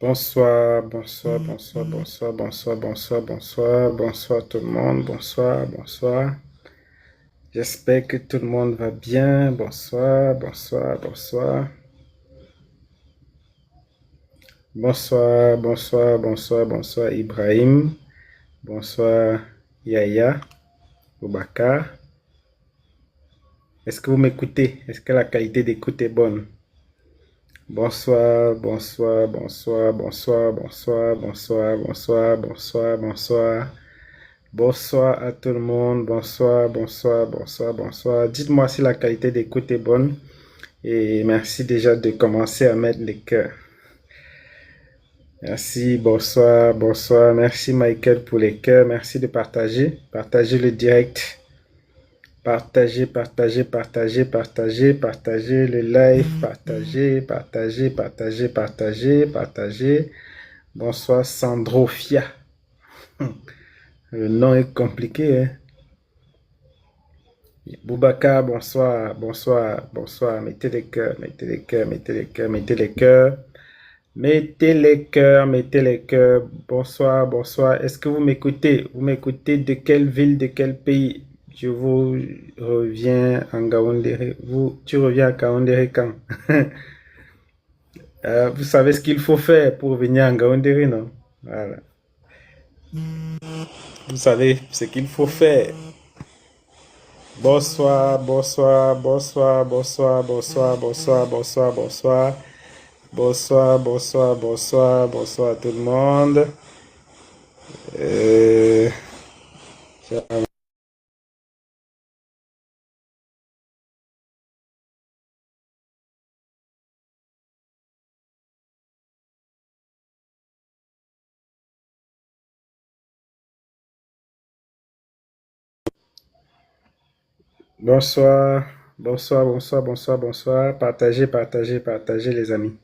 Bonsoir, bonsoir, bonsoir, bonsoir, bonsoir, bonsoir, bonsoir, bonsoir tout le monde, bonsoir, bonsoir. J'espère que tout le monde va bien. Bonsoir, bonsoir, bonsoir. Bonsoir, bonsoir, bonsoir, bonsoir Ibrahim. Bonsoir Yaya, Boubacar. Est-ce que vous m'écoutez? Est-ce que la qualité d'écoute est bonne? Bonsoir, bonsoir, bonsoir, bonsoir, bonsoir, bonsoir, bonsoir, bonsoir, bonsoir. Bonsoir à tout le monde. Bonsoir, bonsoir, bonsoir, bonsoir. Dites-moi si la qualité d'écoute est bonne. Et merci déjà de commencer à mettre les cœurs. Merci, bonsoir, bonsoir. Merci Michael pour les cœurs. Merci de partager. Partagez le direct. Partagez, partagez, partagez, partagez, partagez le live. Partagez, partagez, partagez, partagez, partagez. Bonsoir Sandrofia. Le nom est compliqué, hein? Boubacar, bonsoir, bonsoir, bonsoir. Mettez les cœurs, mettez les cœurs, mettez les cœurs, mettez les cœurs. Mettez les cœurs, mettez les cœurs. Bonsoir, bonsoir. Est-ce que vous m'écoutez? Vous m'écoutez de quelle ville, de quel pays? Je vous reviens en Gaoundéré. Tu reviens à Gaoundéré quand? Vous savez ce qu'il faut faire pour venir en Gaoundéré, non? Voilà. Vous savez ce qu'il faut faire. Bonsoir, bonsoir, bonsoir, bonsoir, bonsoir, bonsoir, bonsoir, bonsoir. Bonsoir, bonsoir, bonsoir, bonsoir à tout le monde. Euh, bonsoir, bonsoir, bonsoir, bonsoir, bonsoir. Partagez, partagez, partagez les amis.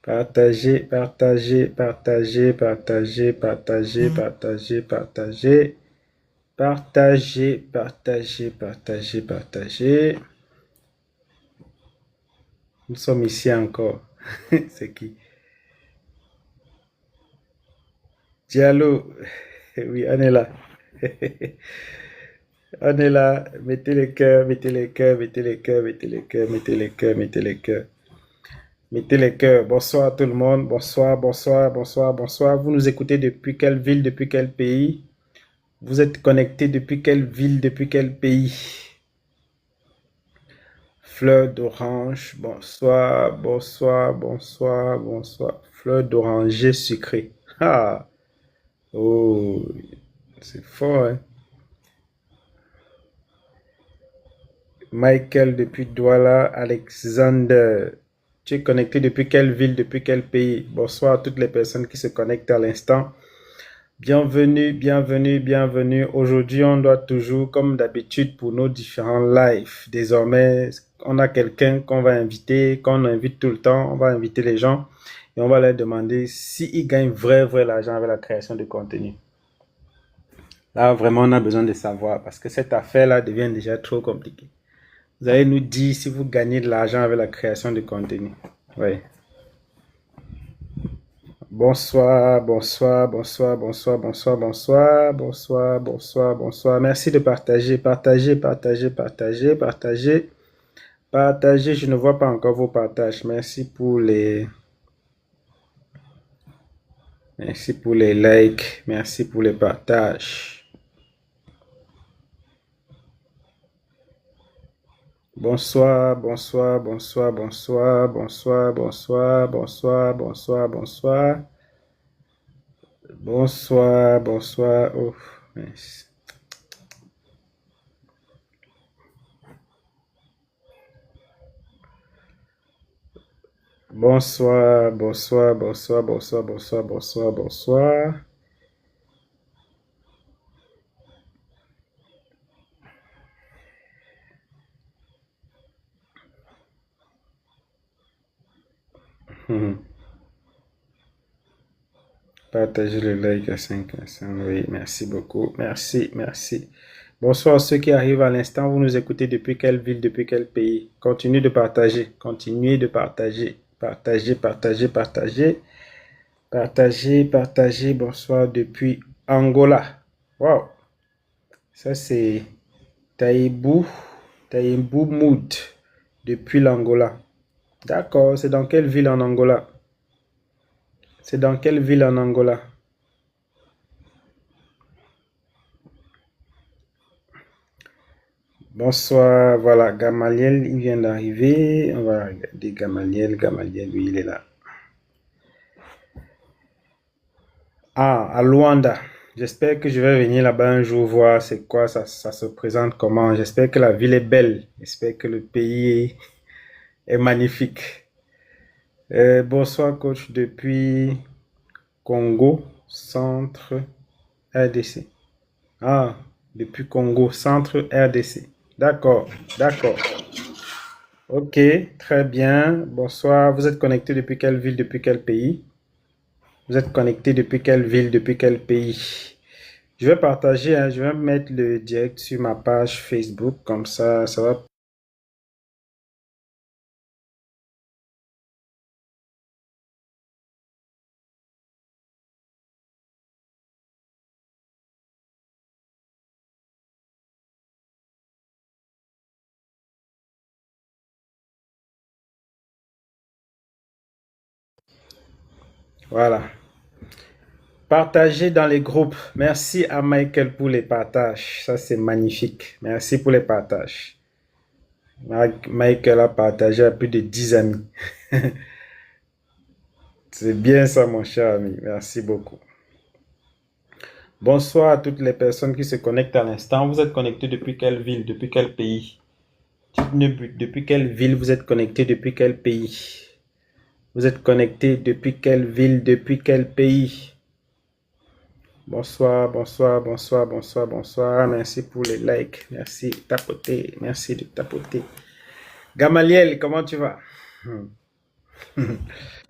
Partagez, partagez, partagez, partagez, partagez, partagez, partagez. Partagez, partagez, partagez, partagez. Nous sommes ici encore. C'est qui? Diallo. Oui, on est là. On est là. Mettez les cœurs, mettez les cœurs, mettez les cœurs, mettez les cœurs, mettez les cœurs, mettez les cœurs. Mettez les cœurs. Bonsoir à tout le monde. Bonsoir, bonsoir, bonsoir, bonsoir. Vous nous écoutez depuis quelle ville, depuis quel pays? Vous êtes connecté depuis quelle ville, depuis quel pays? Fleur d'orange. Bonsoir, bonsoir, bonsoir, bonsoir. Fleur d'oranger sucré. Ah, oh, c'est fort, hein? Michael depuis Douala, Alexander. Tu es connecté depuis quelle ville, depuis quel pays? Bonsoir à toutes les personnes qui se connectent à l'instant. Bienvenue, bienvenue, bienvenue. Aujourd'hui, on doit toujours, comme d'habitude pour nos différents lives, désormais, on a quelqu'un qu'on va inviter, qu'on invite tout le temps. On va inviter les gens et on va leur demander s'ils gagnent vrai l'argent avec la création de contenu. Là, vraiment, on a besoin de savoir parce que cette affaire-là devient déjà trop compliquée. Vous allez nous dire si vous gagnez de l'argent avec la création de contenu. Oui. Bonsoir, bonsoir, bonsoir, bonsoir, bonsoir, bonsoir, bonsoir, bonsoir, bonsoir. Merci de partager, partager, partager, partager, partager, partager. Je ne vois pas encore vos partages. Merci pour les likes. Merci pour les partages. Bonsoir, bonsoir, bonsoir, bonsoir, bonsoir, bonsoir, bonsoir, bonsoir, bonsoir. Bonsoir, bonsoir. Oh, merci. Bonsoir, bonsoir, bonsoir, bonsoir, bonsoir, bonsoir, bonsoir. Partagez le like à 5. Oui, merci beaucoup. Merci, merci. Bonsoir à ceux qui arrivent à l'instant. Vous nous écoutez depuis quelle ville, depuis quel pays? Continuez de partager. Continuez de partager. Partagez, partagez, partagez. Partagez, partagez. Bonsoir depuis Angola. Wow. Ça, c'est Taïbou, Taïbou Mood depuis l'Angola. D'accord. C'est dans quelle ville en Angola? C'est dans quelle ville en Angola? Bonsoir. Voilà. Gamaliel, il vient d'arriver. On va regarder Gamaliel. Gamaliel, oui, il est là. Ah, à Luanda. J'espère que je vais venir là-bas un jour voir c'est quoi, ça se présente comment. J'espère que la ville est belle. J'espère que le pays est magnifique. Bonsoir, coach, depuis Congo, centre RDC. Ah, depuis Congo, centre RDC. D'accord, d'accord. Ok, très bien. Bonsoir. Vous êtes connecté depuis quelle ville, depuis quel pays? Vous êtes connecté depuis quelle ville, depuis quel pays? Je vais partager, hein, je vais mettre le direct sur ma page Facebook, comme ça va. Voilà. Partagez dans les groupes. Merci à Michael pour les partages. Ça, c'est magnifique. Merci pour les partages. Michael a partagé à plus de 10 amis. C'est bien ça, mon cher ami. Merci beaucoup. Bonsoir à toutes les personnes qui se connectent à l'instant. Vous êtes connectés depuis quelle ville, depuis quel pays? Depuis quelle ville vous êtes connectés, depuis quel pays? Vous êtes connectés depuis quelle ville, depuis quel pays? Bonsoir, bonsoir, bonsoir, bonsoir, bonsoir. Merci pour les likes. Merci de tapoter. Merci de tapoter. Gamaliel, comment tu vas?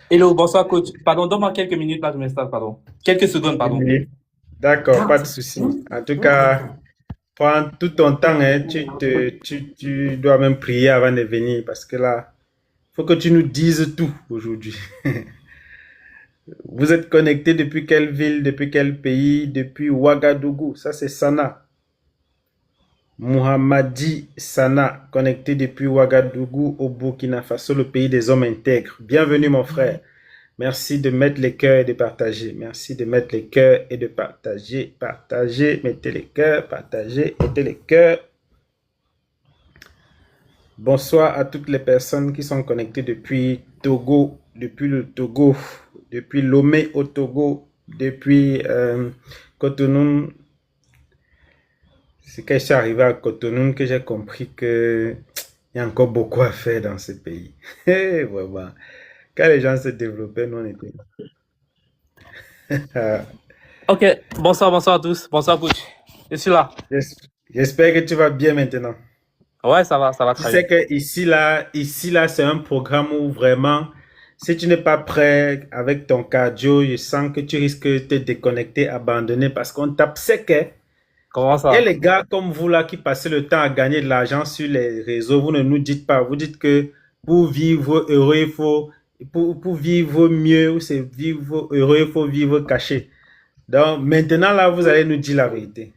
Hello, bonsoir coach. Pardon, donne-moi quelques minutes là, je m'installe, pardon. Quelques secondes, pardon. D'accord, pas de souci. En tout cas, prends tout ton temps. Hein. Tu dois même prier avant de venir parce que là, il faut que tu nous dises tout aujourd'hui. Vous êtes connecté depuis quelle ville, depuis quel pays? Depuis Ouagadougou. Ça, c'est Sana. Mohamadi Sana, connecté depuis Ouagadougou au Burkina Faso, le pays des hommes intègres. Bienvenue, mon frère. Merci de mettre les cœurs et de partager. Merci de mettre les cœurs et de partager. Partagez, mettez les cœurs, partagez, mettez les cœurs. Bonsoir à toutes les personnes qui sont connectées depuis Togo, depuis le Togo, depuis Lomé au Togo, depuis Cotonou. C'est quand je suis arrivé à Cotonou que j'ai compris que il y a encore beaucoup à faire dans ce pays. Vraiment. Quand les gens se développaient, nous on était. Ok, bonsoir, bonsoir à tous. Bonsoir coach. Je suis là. J'espère que tu vas bien maintenant. Ouais, ça va Tu très sais bien. que ici là, c'est un programme où vraiment, si tu n'es pas prêt avec ton cardio, je sens que tu risques de te déconnecter, abandonner parce qu'on tape sec. Hein. Comment Et ça? les gars comme vous là qui passez le temps à gagner de l'argent sur les réseaux, vous ne nous dites pas. Vous dites que pour vivre heureux, il faut, pour vivre mieux, ou c'est vivre heureux, il faut vivre caché. Donc maintenant là, vous allez nous dire la vérité.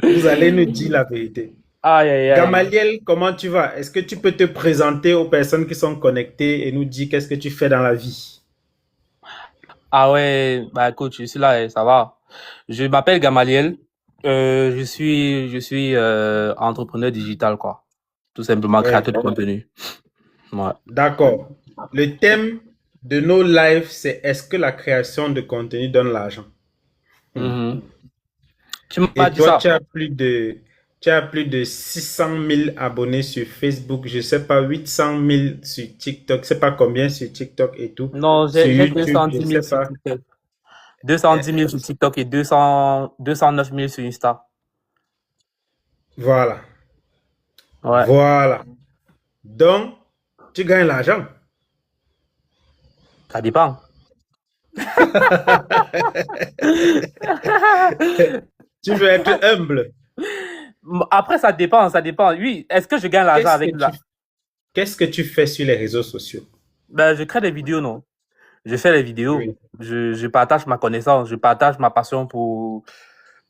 Vous allez nous dire la vérité. Aïe, aïe, aïe. Gamaliel, comment tu vas? Est-ce que tu peux te présenter aux personnes qui sont connectées et nous dire qu'est-ce que tu fais dans la vie? Ah ouais, bah coach, je suis là, ça va. Je m'appelle Gamaliel. Je suis entrepreneur digital, quoi. Tout simplement Ouais, créateur de contenu. Ouais. d'accord. Le thème de nos lives, c'est est-ce que la création de contenu donne l'argent? Mhm. Tu m'as Et dit toi, ça. tu as plus de 600 000 abonnés sur Facebook, je sais pas, 800 000 sur TikTok, je sais pas combien sur TikTok et tout. Non, Sur j'ai YouTube, je 210 000 sais sur pas. TikTok. 210 000 sur TikTok et 209 000 sur Insta. Voilà. Ouais. Voilà. Donc, tu gagnes l'argent. Ça dépend. Tu veux être humble. Après, ça dépend, ça dépend. Oui, est-ce que je gagne l'argent Qu'est-ce que avec tu, la... qu'est-ce que tu fais sur les réseaux sociaux? Ben, je crée des vidéos, non? Je fais les vidéos. Oui. Je partage ma connaissance. Je partage ma passion pour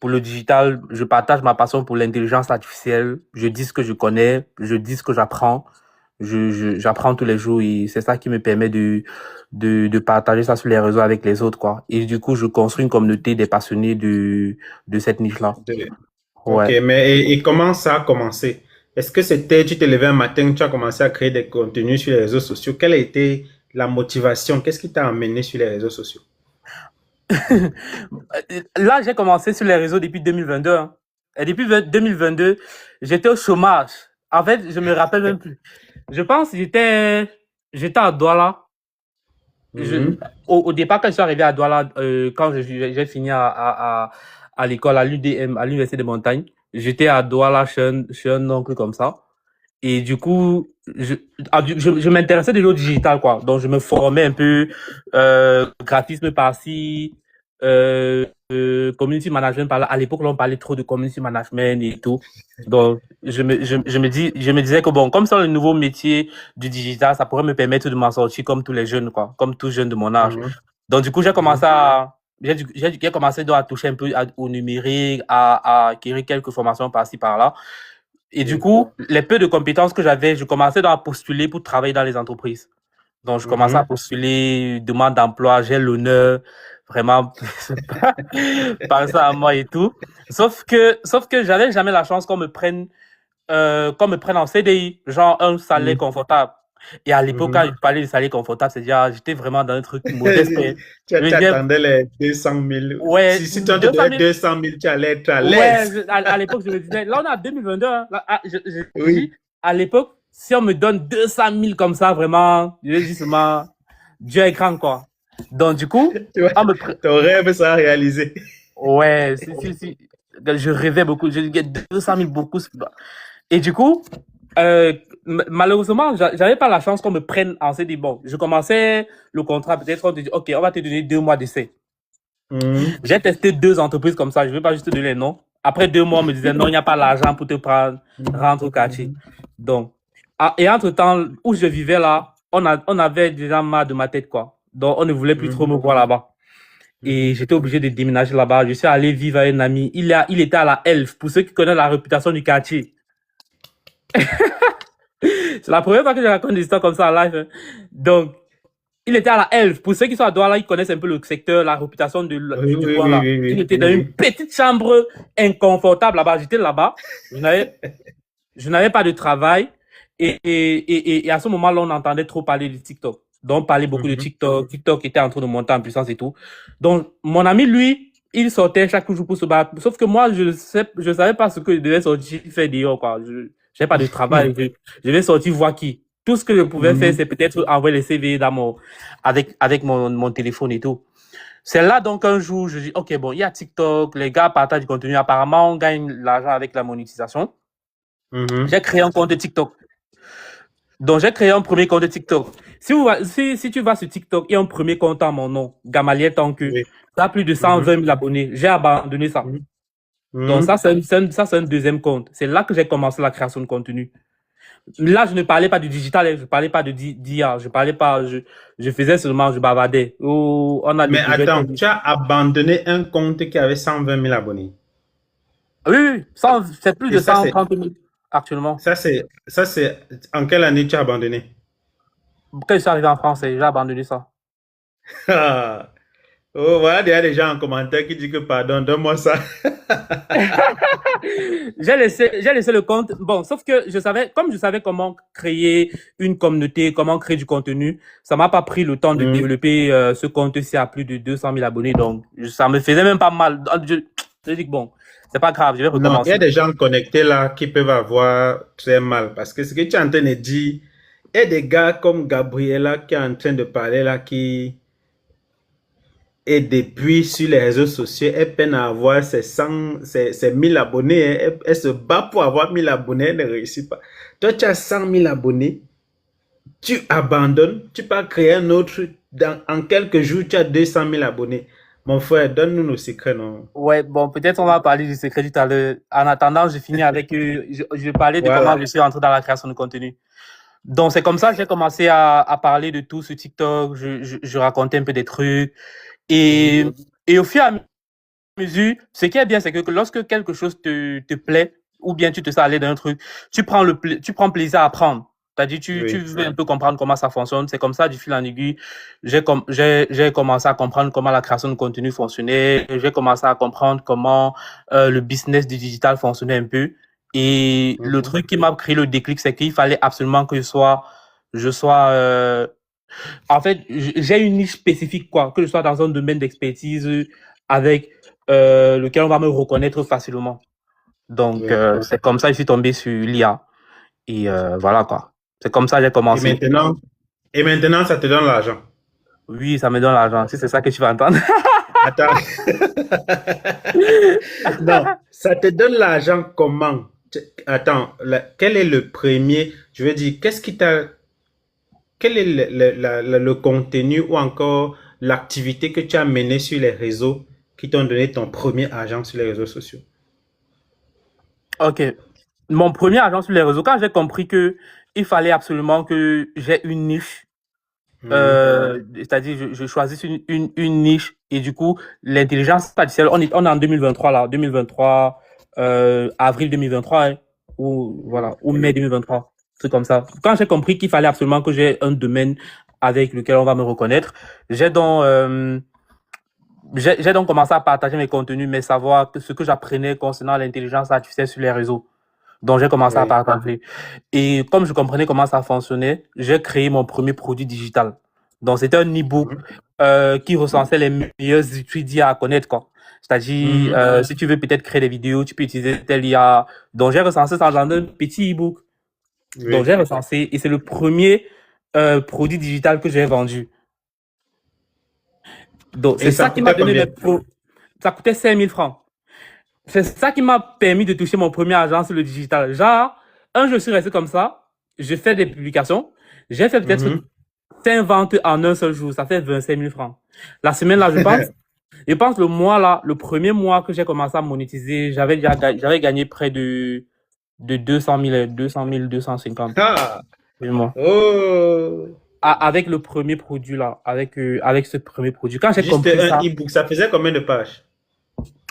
le digital. Je partage ma passion pour l'intelligence artificielle. Je dis ce que je connais. Je dis ce que j'apprends. J'apprends tous les jours et c'est ça qui me permet de partager ça sur les réseaux avec les autres, quoi. Et du coup, je construis une communauté des passionnés de cette niche-là. De- Ok, Ouais. mais et comment ça a commencé? Est-ce que c'était, tu te levais un matin, tu as commencé à créer des contenus sur les réseaux sociaux? Quelle a été la motivation? Qu'est-ce qui t'a amené sur les réseaux sociaux? Là, j'ai commencé sur les réseaux depuis 2022, hein. Et depuis 2022, j'étais au chômage. En fait, je me rappelle même plus. Je pense que j'étais à Douala. Je, Mhm. au départ, quand je suis arrivé à Douala, quand j'ai fini à l'école, à l'UDM, à l'Université des Montagnes, j'étais à Douala chez un oncle comme ça. Et du coup, je m'intéressais déjà au digital, quoi. Donc, je me formais un peu, graphisme par-ci, community management par là. À l'époque, là, on parlait trop de community management et tout. Donc, je me disais que bon, comme ça, le nouveau métier du digital, ça pourrait me permettre de m'en sortir comme tous les jeunes, quoi. Comme tous jeunes de mon âge. Mhm. Donc, du coup, Mhm. j'ai commencé donc à toucher un peu au numérique, à acquérir quelques formations par-ci, par-là. Et du Oui. coup, les peu de compétences que j'avais, je commençais donc à postuler pour travailler dans les entreprises. Donc, je commençais à Mhm. postuler, demande d'emploi, j'ai l'honneur, vraiment, par ça à moi et tout. Sauf que j'avais jamais la chance qu'on me prenne en CDI, genre un salaire Mhm. confortable. Et à l'époque, quand Mhm. je parlais de salaire confortable, c'est-à-dire, j'étais vraiment dans un truc modeste. Je me Tu disais, attendais les 200 000. ouais, Si toi, tu 200 donnais 000. 200 000, tu allais être à Ouais, l'aise. à l'époque, je me disais, là, on est en 2022, hein. Là, je dis, Oui. à l'époque, si on me donne 200 000 comme ça, vraiment, je vais justement, Dieu est grand, quoi. Donc, du coup, Tu vois, on me, ton rêve sera réalisé. ouais, si. Je rêvais beaucoup, je disais 200 000 beaucoup. Et du coup, malheureusement, j'avais pas la chance qu'on me prenne en CDI. Bon, je commençais le contrat, peut-être on te dit, OK, on va te donner 2 mois d'essai. Mhm. J'ai testé 2 entreprises comme ça, je ne vais pas juste te donner les noms. Après 2 mois, on me disait non, il n'y a pas l'argent pour te prendre, rentre au quartier. Mhm. Donc, et entre-temps, où je vivais là, on avait déjà marre de ma tête, quoi. Donc, on ne voulait plus trop Mhm. me voir là-bas. Et Mhm. j'étais obligé de déménager là-bas. Je suis allé vivre avec un ami. Il était à la Elf. Pour ceux qui connaissent la réputation du quartier. C'est la première fois que je raconte des histoires comme ça en live, hein. Donc, il était à la Elf. Pour ceux qui sont à Douala, ils connaissent un peu le secteur, la réputation Oui, du oui, coin oui, là. oui, Il oui, était oui, dans une oui. petite chambre inconfortable là-bas. J'étais là-bas. Je n'avais, je n'avais pas de travail. Et à ce moment-là, on entendait trop parler de TikTok. Donc, on parlait beaucoup de Mhm. TikTok. TikTok était en train de monter en puissance et tout. Donc, mon ami, lui, il sortait chaque jour pour se battre. Sauf que moi, je savais pas ce que je devais sortir faire dehors, quoi. Je n'avais pas de travail. Je vais sortir voir qui. Tout ce que je pouvais faire, Mhm. c'est peut-être envoyer les CV avec mon téléphone et tout. C'est là donc un jour, je dis, OK, bon, il y a TikTok, les gars partagent du contenu. Apparemment, on gagne l'argent avec la monétisation. Mhm. J'ai créé un compte TikTok. Donc, j'ai créé un premier compte TikTok. Si tu vas sur TikTok, il y a un premier compte à mon nom, Gamaliel Tanku. Oui. Ça a plus de Mhm. 120 000 abonnés. J'ai abandonné ça. Mhm. Donc, Mhm. ça, c'est un deuxième compte. C'est là que j'ai commencé la création de contenu. Là, je ne parlais pas du digital, je ne parlais pas de d'IA, je parlais pas, je faisais seulement, je bavardais. Oh, on a Mais découvert. attends, tu as abandonné un compte qui avait 120 000 abonnés. Oui, oui, c'est plus Et de 130 000 actuellement. ça, c'est, en quelle année tu as abandonné? Quand je suis arrivé en France, j'ai abandonné ça. Ah. Oh, voilà, il y a des gens en commentaire qui disent que pardon, donne-moi ça. J'ai laissé le compte. Bon, sauf que comme je savais comment créer une communauté, comment créer du contenu, ça m'a pas pris le temps de Mhm. développer ce compte-ci à plus de 200 000 abonnés. Donc, ça me faisait même pas mal. Je dis que bon, c'est pas grave, je vais Non, il y a recommencer. des gens connectés là qui peuvent avoir très mal parce que ce que tu es en train de dire, il y a des gars comme Gabriela qui est en train de parler là qui est depuis sur les réseaux sociaux, elle peine à avoir ses 1000 abonnés, hein. Elle se bat pour avoir 1000 abonnés, elle ne réussit pas. Toi, tu as 100 000 abonnés, tu abandonnes, tu peux créer un autre, en quelques jours, tu as 200 000 abonnés. Mon frère, donne-nous nos secrets, non? Ouais, bon, peut-être on va parler du secret tout à l'heure. En attendant, je finis avec, je parlais de comment Voilà. je suis entré dans la création de contenu. Donc, c'est comme ça que j'ai commencé à parler de tout sur TikTok. Je racontais un peu des trucs. Et, Mhm. et au fur et à mesure, ce qui est bien, c'est que lorsque quelque chose te plaît, ou bien tu te sens aller dans un truc, tu prends plaisir à apprendre. C'est-à-dire, tu Oui. veux un peu comprendre comment ça fonctionne. C'est comme ça, du fil en aiguille, j'ai commencé à comprendre comment la création de contenu fonctionnait. J'ai commencé à comprendre comment le business du digital fonctionnait un peu. Et le Mhm. truc qui m'a créé le déclic, c'est qu'il fallait absolument que je sois en fait, j'ai une niche spécifique, quoi, que je sois dans un domaine d'expertise avec lequel on va me reconnaître facilement. Donc, Oui. c'est comme ça que je suis tombé sur l'IA. Et voilà, quoi. C'est comme ça que j'ai Et commencé. maintenant, et maintenant, ça te donne l'argent. Oui, ça me donne l'argent. Si c'est ça que tu vas entendre. Attends. Non, ça te donne l'argent comment? Attends, quel est le premier, je veux dire, qu'est-ce qui t'a, quel est le contenu ou encore l'activité que tu as menée sur les réseaux qui t'ont donné ton premier argent sur les réseaux sociaux? OK. Mon premier agent sur les réseaux, quand j'ai compris que il fallait absolument que j'ai une niche, Mhm. c'est-à-dire je choisisse une niche et du coup l'intelligence artificielle, on est en 2023 là, 2023 avril 2023 hein, ou voilà ou mai 2023, c'est comme ça. Quand j'ai compris qu'il fallait absolument que j'ai un domaine avec lequel on va me reconnaître, j'ai donc j'ai donc commencé à partager mes contenus, mes savoirs, ce que j'apprenais concernant l'intelligence artificielle sur les réseaux. Donc j'ai commencé à Oui. partager. Et comme je comprenais comment ça fonctionnait, j'ai créé mon premier produit digital. Donc c'était un e-book Mhm. qui recensait les meilleurs outils d'IA à connaître, quoi. C'est-à-dire, Mhm. si tu veux peut-être créer des vidéos, tu peux utiliser tel IA. Donc j'ai recensé ça dans un petit e-book. Donc Oui. j'ai recensé et c'est le premier produit digital que j'ai vendu. Donc Et c'est ça ça qui m'a coûtait donné combien? mes pro. Ça coûtait 5 000 francs. C'est ça qui m'a permis de toucher mon premier argent sur le digital. Genre, je suis resté comme ça, je fais des publications, j'ai fait peut-être Mhm. 5 ventes en un seul jour, ça fait 25 000 francs. La semaine là, je pense le mois là, le premier mois que j'ai commencé à monétiser, j'avais gagné près de 200 000, 200 000, 250 Ah, mois. oh, Avec le premier produit là, avec ce premier produit. Quand j'ai juste compris un ça, e-book, ça faisait combien de pages?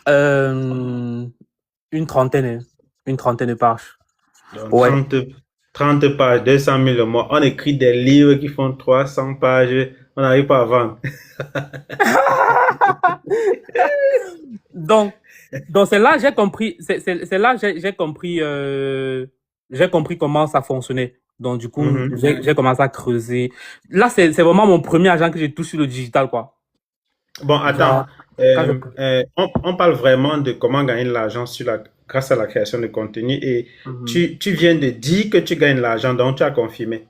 euh, une trentaine, hein, une trentaine de pages. Donc, Ouais. 30 pages, 200 000 le mois. On écrit des livres qui font 300 pages, on n'arrive pas à vendre. Donc, donc c'est là que j'ai compris, c'est là que j'ai compris comment ça fonctionnait. Donc du coup, Mhm. j'ai commencé à creuser. Là, c'est vraiment mon premier agent que j'ai touché sur le digital, quoi. Bon, attends. Genre, quand je... On parle vraiment de comment gagner de l'argent grâce à la création de contenu et Mhm. tu viens de dire que tu gagnes de l'argent, donc tu as confirmé.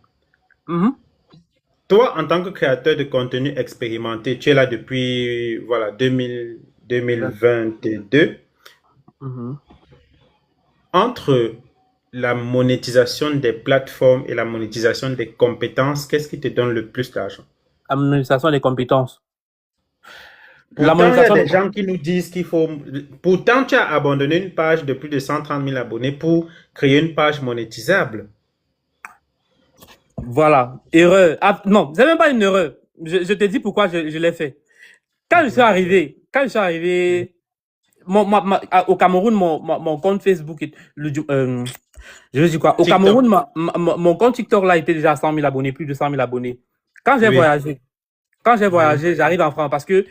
Mhm. Toi, en tant que créateur de contenu expérimenté, tu es là depuis, voilà, 2022. Mhm. Entre la monétisation des plateformes et la monétisation des compétences, qu'est-ce qui te donne le plus d'argent? Administration des compétences. La Pourtant, il y a monétisation des des... gens qui nous disent qu'il faut... Pourtant, tu as abandonné une page de plus de 130 000 abonnés pour créer une page monétisable. Voilà, erreur. Ah, non, c'est même pas une erreur. Je te dis pourquoi je l'ai fait. Mhm. Quand je suis arrivé, au Cameroun, mon compte Facebook, je veux dire quoi, au TikTok. Cameroun, mon compte TikTok là était déjà à 100 000 abonnés, plus de 100 000 abonnés. Quand j'ai Oui. voyagé, quand j'ai Mhm. voyagé, j'arrive en France parce que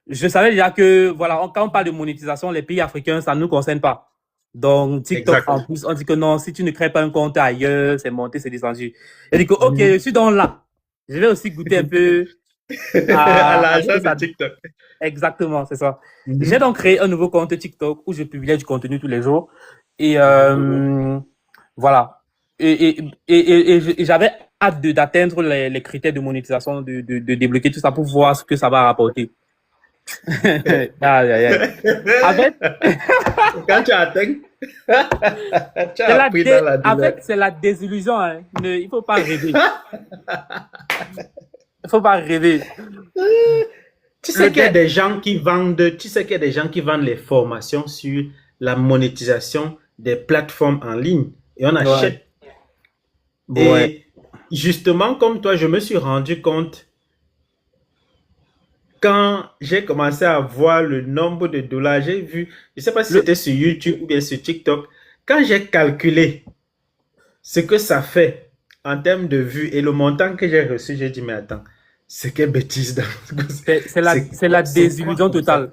je savais déjà que, voilà, quand on parle de monétisation, les pays africains, ça ne nous concerne pas. Donc, TikTok, en Exact. plus, on dit que non, si tu ne crées pas un compte ailleurs, c'est monté, c'est descendu. Et dit que, ok, je Mhm. suis donc là. Je vais aussi goûter un peu À à ce que l'argent de ça. TikTok. Exactement, c'est ça. J'ai Mhm. donc créé un nouveau compte TikTok où je publiais du contenu tous les jours. Et Mhm. voilà. Et j'avais hâte d'atteindre les critères de monétisation, de débloquer tout ça pour voir ce que ça va rapporter. Aïe, aïe, aïe. En fait, Quand tu atteins, tu as appris dans la en douleur. fait, c'est la désillusion, hein. Il faut pas rêver. Il faut pas rêver. Tu sais Le qu'il y a dé... des gens qui vendent, tu sais qu'il y a des gens qui vendent les formations sur la monétisation des plateformes en ligne et on Ouais, achète ouais. et justement, comme toi, je me suis rendu compte quand j'ai commencé à voir le nombre de dollars, j'ai vu, je ne sais pas si Le, c'était sur YouTube ou bien sur TikTok, quand j'ai calculé ce que ça fait en termes de vues et le montant que j'ai reçu, j'ai dit, mais attends, c'est quelle bêtise. c'est la C'est quoi désillusion comme ça? totale.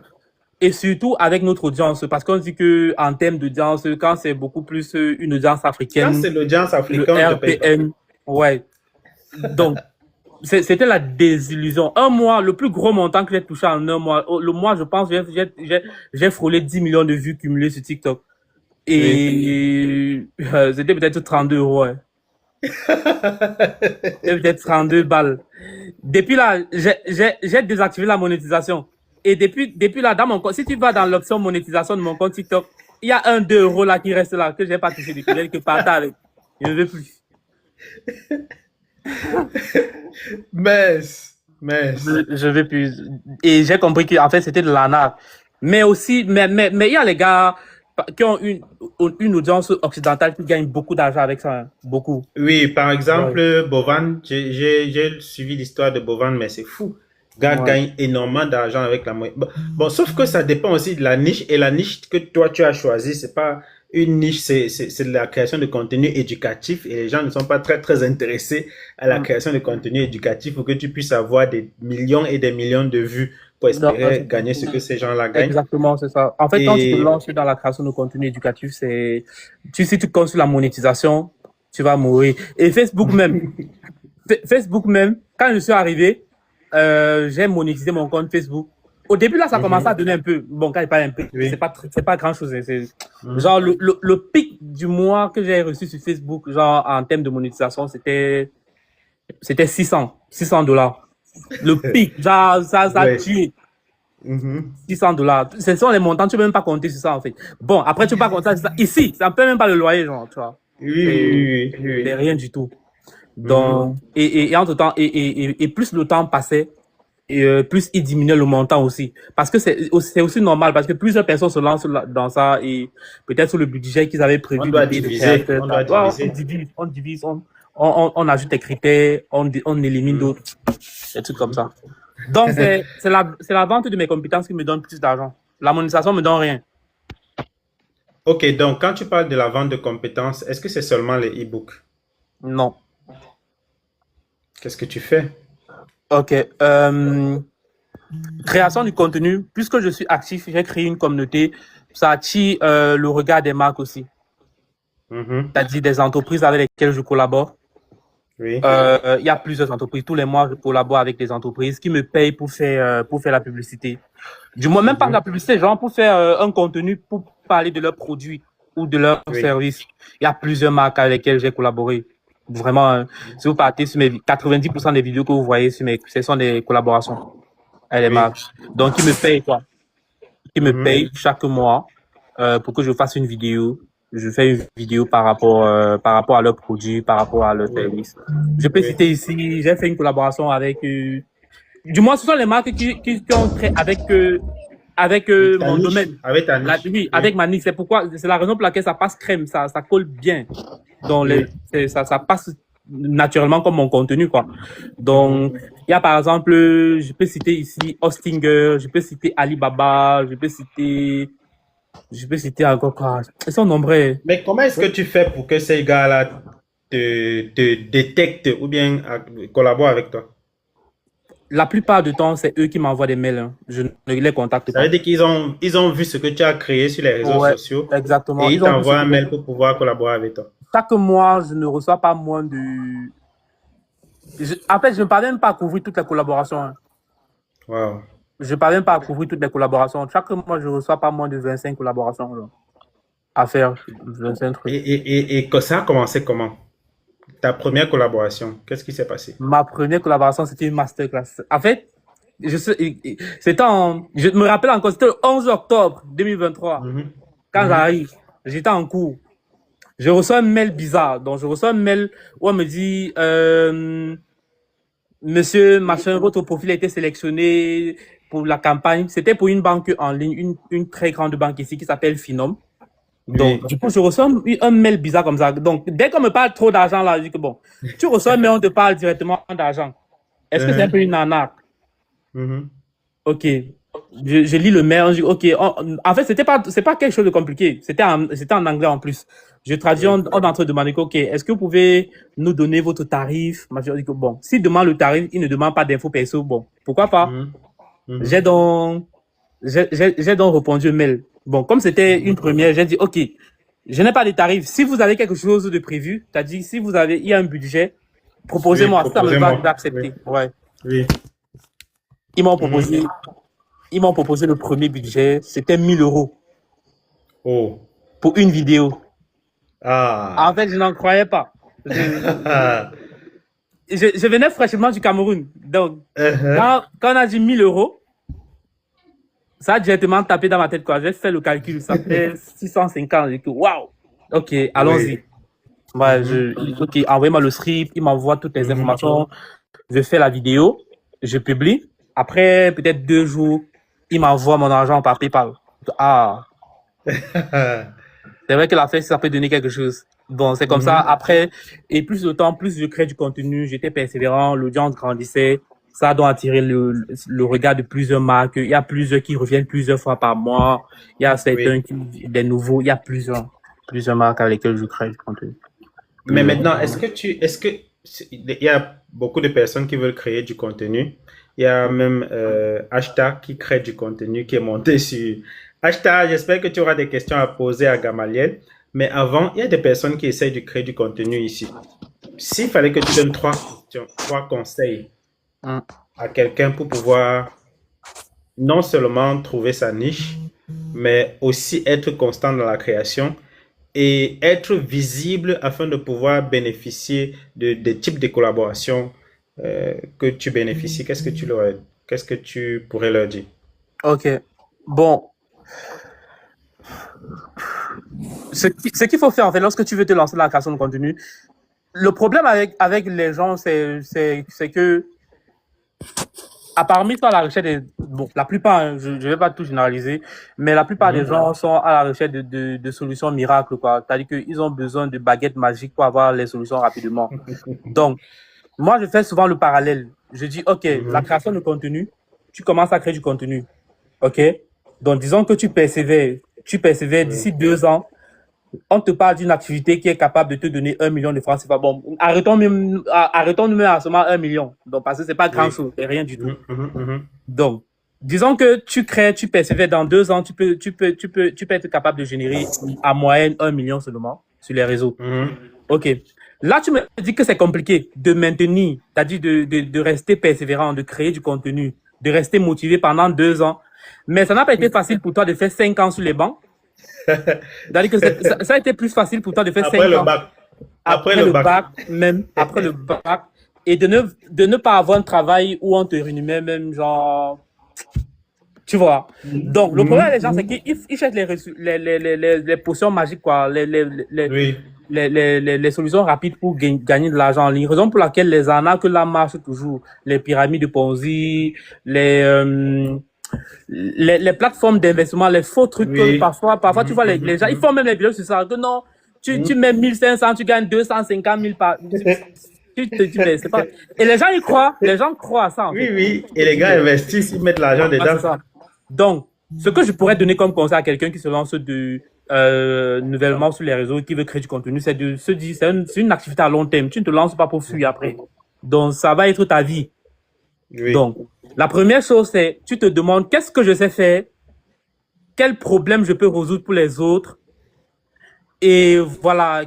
Et surtout avec notre audience, parce qu'on dit que en termes d'audience, quand c'est beaucoup plus une audience Quand africaine, c'est l'audience le africaine, on ne te paye pas. RPM, ouais. Donc, c'était la désillusion. Un mois, le plus gros montant que j'ai touché en un mois, le mois, je pense, j'ai frôlé 10 millions de vues cumulées sur TikTok. Oui. Et c'était peut-être 32 euros. Ouais. C'était peut-être 32 balles. Depuis là, j'ai désactivé la monétisation. Et depuis là, dans mon compte, si tu vas dans l'option monétisation de mon compte TikTok, il y a un 2 euros là qui reste là, que j'ai pas touché depuis que partage avec. Je ne veux plus. Mais, Je veux plus. Et j'ai compris qu'en fait, c'était de l'arnaque. Mais aussi, mais il y a les gars qui ont une audience occidentale qui gagnent beaucoup d'argent avec ça. Hein. Beaucoup. oui, par Ouais. exemple, Bovan, j'ai suivi l'histoire de Bovan, mais c'est fou. Le gars Ouais. gagne énormément d'argent avec la moyenne. Bon, sauf que ça dépend aussi de la niche. Et la niche que toi, tu as choisie, c'est pas une niche, c'est de la création de contenu éducatif. Et les gens ne sont pas très, très intéressés à la Mm. création de contenu éducatif pour que tu puisses avoir des millions et des millions de vues pour Non, espérer gagner ce que ces gens-là gagnent. exactement, c'est ça. En fait, quand tu te Et lances dans la création de contenu éducatif, si tu comptes sur la monétisation, tu vas mourir. Et Facebook même, quand je suis arrivé, j'ai monétisé mon compte Facebook. Au début, là, ça commençait à Mhm. donner un peu. Bon, quand il pas un peu, Oui. c'est pas grand chose. Mhm. Genre, le pic du mois que j'ai reçu sur Facebook, genre, en termes de monétisation, c'était 600 dollars. Le pic, genre, ça a Ouais. tué. Mhm. 600 dollars. Ce sont les montants, tu peux même pas compter sur ça, en fait. Bon, après, tu peux pas compter sur ça. Ici, ça ne peut même pas le loyer, genre, tu vois. Oui, C'est, oui, oui, oui, c'est oui. rien du tout. Mhm. Donc, et entre temps, et plus le temps passait, plus il diminuait le montant aussi. Parce que c'est aussi normal, parce que plusieurs personnes se lancent dans ça et peut-être sur le budget qu'ils avaient On prévu de doit payer des diviser, créateurs, on doit ouais, diviser. on divise, on ajoute des critères, on élimine Mhm. d'autres, des trucs comme ça. Donc, c'est la vente de mes compétences qui me donne plus d'argent. La monétisation me donne rien. Ok, donc quand tu parles de la vente de compétences, est-ce que c'est seulement les e-books? Non. Qu'est-ce que tu fais? Ok. Création du contenu. Puisque je suis actif, j'ai créé une communauté. Ça attire le regard des marques aussi. Mhm. C'est-à-dire des entreprises avec lesquelles je collabore. Oui, Il y a plusieurs entreprises. Tous les mois, je collabore avec des entreprises qui me payent pour faire la publicité. Du moins, même pas de mhm. la publicité, genre pour faire un contenu pour parler de leurs produits ou de leurs Oui, services. Il y a plusieurs marques avec lesquelles j'ai collaboré. Vraiment, si vous partez sur mes 90% des vidéos que vous voyez sur ce sont des collaborations avec les oui. marques. Donc, ils me payent, quoi. Ils me Mhm. payent chaque mois pour que je fasse une vidéo. Je fais une vidéo par rapport à leurs produits, par rapport à leurs Oui, services. Je peux oui. citer ici, j'ai fait une collaboration avec du moins, ce sont les marques qui ont trait avec Ta mon niche, domaine. avec ta niche. Oui, Oui. avec ma niche. C'est la raison pour laquelle ça passe crème, ça colle bien. Donc, Oui. ça passe naturellement comme mon contenu, quoi. Donc, Mhm. il y a par exemple, je peux citer ici Hostinger, je peux citer Alibaba, je peux citer encore quoi. Ils sont nombreux. Mais comment est-ce que tu fais pour que ces gars-là te détectent ou bien collaborent avec toi? La plupart du temps, c'est eux qui m'envoient des mails. Hein. Je ne les contacte Ça veut pas. dire ils ont vu ce que tu as créé sur les réseaux Ouais, sociaux exactement. et ils Ils ont vu ce t'envoient que un j'ai mail fait. pour pouvoir collaborer avec toi. Chaque mois, je ne reçois pas moins de... En fait, je ne parviens même pas à couvrir toutes les collaborations. Hein. Wow. Je ne parviens pas à couvrir toutes les collaborations. Chaque mois, je ne reçois pas moins de 25 collaborations genre, à faire. 25 trucs. Et que ça a commencé comment? Ta première collaboration, qu'est-ce qui s'est passé? Ma première collaboration, c'était une masterclass. En fait, je me rappelle encore, c'était le 11 octobre 2023. Mhm. Quand Mhm. j'arrive, j'étais en cours. Je reçois un mail bizarre. Donc, je reçois un mail où on me dit, Monsieur Machin, votre profil a été sélectionné pour la campagne. C'était pour une banque en ligne, une très grande banque ici qui s'appelle Finom. Donc, Oui. du coup, je reçois un mail bizarre comme ça. Donc, dès qu'on me parle trop d'argent, là, je dis que bon, tu reçois un mail, on te parle directement d'argent. Est-ce que c'est un peu une arnaque? Mhm. Ok. Je lis le mail, je dis, ok. En fait, c'est pas quelque chose de compliqué. C'était en anglais en plus. Je traduis, Oui. on est en train de demander, ok, est-ce que vous pouvez nous donner votre tarif? Je dis que bon, s'il demande le tarif, il ne demande pas d'infos perso, bon, pourquoi pas? Mhm. Mhm. J'ai donc, j'ai donc répondu au mail. Bon, comme c'était une première, j'ai dit, OK, je n'ai pas de tarifs. Si vous avez quelque chose de prévu, c'est-à-dire si vous avez, il y a un budget, Oui, proposez-moi. Ça me va proposez-moi. Oui. d'accepter. Ouais. Oui. Ils m'ont Mhm. proposé, ils m'ont proposé le premier budget, c'était 1 000 € Oh. pour une vidéo. En Ah. fait, je n'en croyais pas. Je venais fraîchement du Cameroun. Donc, Uh-huh. quand on a dit 1 000 €, ça a directement tapé dans ma tête, quoi. J'ai fait le calcul, ça fait 650. J'ai dit, waouh! OK, Oui. allons-y. Ouais, Mhm. ok, envoyez-moi le script, il m'envoie toutes les Mhm. informations, je fais la vidéo, je publie. Après, peut-être 2 jours, il m'envoie mon argent par PayPal. Ah, c'est vrai que la fête, ça peut donner quelque chose. Bon, c'est comme ça. Mhm. Après, et plus de temps, plus je crée du contenu, j'étais persévérant, l'audience grandissait. Ça doit attirer le regard de plusieurs marques. Il y a plusieurs qui reviennent plusieurs fois par mois. Il y a certains Oui. qui, des nouveaux. Il y a plusieurs marques avec lesquelles je crée du contenu. Mais Plusieurs. maintenant, il y a beaucoup de personnes qui veulent créer du contenu. Il y a même Hashtag qui crée du contenu qui est monté sur Hashtag. J'espère que tu auras des questions à poser à Gamaliel. Mais avant, il y a des personnes qui essayent de créer du contenu ici. S'il fallait que tu donnes 3 questions, 3 conseils Hum. à quelqu'un pour pouvoir non seulement trouver sa niche, mais aussi être constant dans la création et être visible afin de pouvoir bénéficier des types de collaborations que tu bénéficies. Qu'est-ce que tu pourrais leur dire? Ok. Bon, ce qu'il faut faire en fait lorsque tu veux te lancer dans la création de contenu, le problème avec les gens, c'est que apparemment, ils sont à la recherche des, bon, la plupart, hein, je ne vais pas tout généraliser, mais la plupart des Mhm. gens sont à la recherche de solutions miracles, quoi. C'est-à-dire qu'ils ont besoin de baguettes magiques pour avoir les solutions rapidement. Donc, moi, je fais souvent le parallèle. Je dis, OK, la Mhm. création de contenu, tu commences à créer du contenu. OK? Donc, disons que tu persévères Oui. d'ici 2 ans, on te parle d'une activité qui est capable de te donner 1 million de francs CFA. Bon, arrêtons-nous même à seulement 1 million. Donc, parce que c'est pas Oui. grand-chose, c'est rien du tout. Mhm. Mhm. Mhm. Donc, disons que tu crées, tu persévères dans 2 ans, tu peux être capable de générer à moyenne 1 million seulement sur les réseaux. Mhm. OK. Là, tu me dis que c'est compliqué de maintenir, c'est-à-dire de rester persévérant, de créer du contenu, de rester motivé pendant 2 ans. Mais ça n'a pas été facile pour toi de faire 5 ans sur les bancs. C'est-à-dire que ça a été plus facile pour toi de faire Après 5 le ans bac. Après après le le bac. bac, même après le bac, et de ne pas avoir un travail où on te rémunère même genre, tu vois. Donc, le problème Mhm. des gens, c'est qu'ils cherchent les potions magiques, quoi, Oui. les solutions rapides pour gagner de l'argent en ligne. Raison pour laquelle les arnaques là marchent toujours. Les pyramides de Ponzi, les plateformes d'investissement, les faux trucs que Oui. parfois tu Mhm. vois Mhm. les gens, ils font même les vidéos sur ça, que non, tu Mhm. mets 1 500, tu gagnes 250 000 par, tu te dis, mais c'est pas, et les gens croient à ça, en Oui, fait. oui. Tu Et te les dis, gars mais, investissent, ils mettent l'argent ah, c'est dedans. ça. Donc, ce que je pourrais donner comme conseil à quelqu'un qui se lance nouvellement sur les réseaux et qui veut créer du contenu, c'est de se dire, c'est une activité à long terme. Tu ne te lances pas pour fuir après. Donc, ça va être ta vie. Oui. Donc, la première chose, c'est, tu te demandes, qu'est-ce que je sais faire? Quel problème je peux résoudre pour les autres? Et voilà,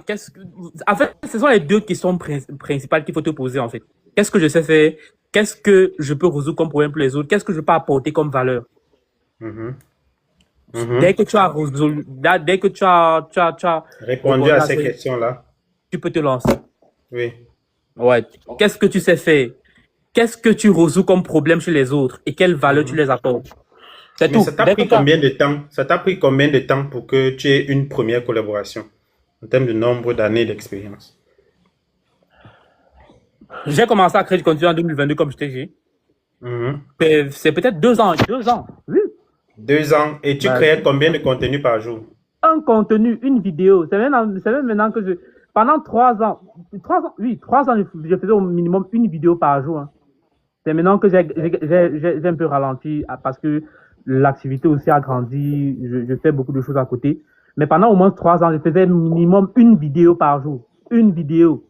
en fait, ce sont les 2 questions principales qu'il faut te poser, en fait. Qu'est-ce que je sais faire? Qu'est-ce que je peux résoudre comme problème pour les autres? Qu'est-ce que je peux apporter comme valeur? Mhm. Dès Mhm. que tu as résolu, dès que tu as Répondu répondu à à ces ça, questions-là. tu peux te lancer. Oui. Ouais. Qu'est-ce que tu sais faire? Qu'est-ce que tu résous comme problème chez les autres? Et quelle valeur tu Mhm. les apportes? C'est Mais ça tout. t'a Dès que pris tu as, combien de temps? Ça t'a pris combien de temps pour que tu aies une première collaboration en termes de nombre d'années d'expérience? j'ai commencé à créer du contenu en 2022, comme je t'ai dit. Mhm. C'est peut-être 2 ans. 2 ans. Oui. 2 ans. Et tu Bah, créais combien de contenu par jour? un contenu, une vidéo. C'est même maintenant que pendant 3 ans, oui, 3 ans, je faisais au minimum une vidéo par jour. Hein. C'est maintenant que j'ai un peu ralenti parce que l'activité aussi a grandi. Je fais beaucoup de choses à côté. Mais pendant au moins 3 ans, je faisais minimum une vidéo par jour. Une vidéo.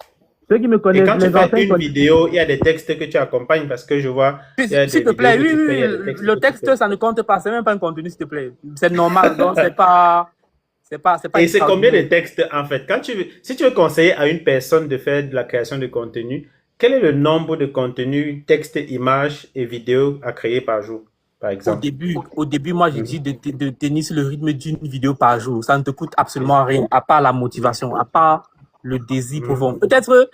Ceux qui me Et connaissent, quand tu les fais anciens une vidéo, il y a des textes que tu accompagnes parce que je vois, il y a S'il des te vidéos plaît, que oui, tu fais, il y a des oui, textes le que tu texte, fais. ça ne compte pas. C'est même pas un contenu, s'il te plaît. C'est normal. Donc, c'est pas Et c'est combien de extraordinaire. textes en fait? Si tu veux conseiller à une personne de faire de la création de contenu, quel est le nombre de contenus, textes, images et vidéos à créer par jour, par exemple? Au début, moi, j'ai dit Mhm. de tenir sur le rythme d'une vidéo par jour. Ça ne te coûte absolument rien, à part la motivation, à part le désir profond. Mhm. Peut-être,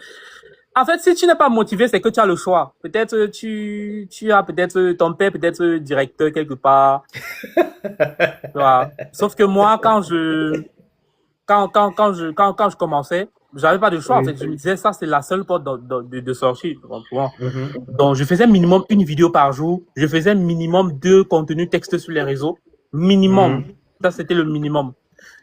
en fait, si tu n'es pas motivé, c'est que tu as le choix. Peut-être tu as peut-être ton père, peut-être directeur quelque part. Tu vois. Sauf que moi, quand je commençais, j'avais pas de choix. En fait, Oui. je me disais, ça, c'est la seule porte de sortie. Donc, bon. Mhm. Donc, je faisais minimum une vidéo par jour. Je faisais minimum 2 contenus textes sur les réseaux. Minimum. Mhm. Ça, c'était le minimum.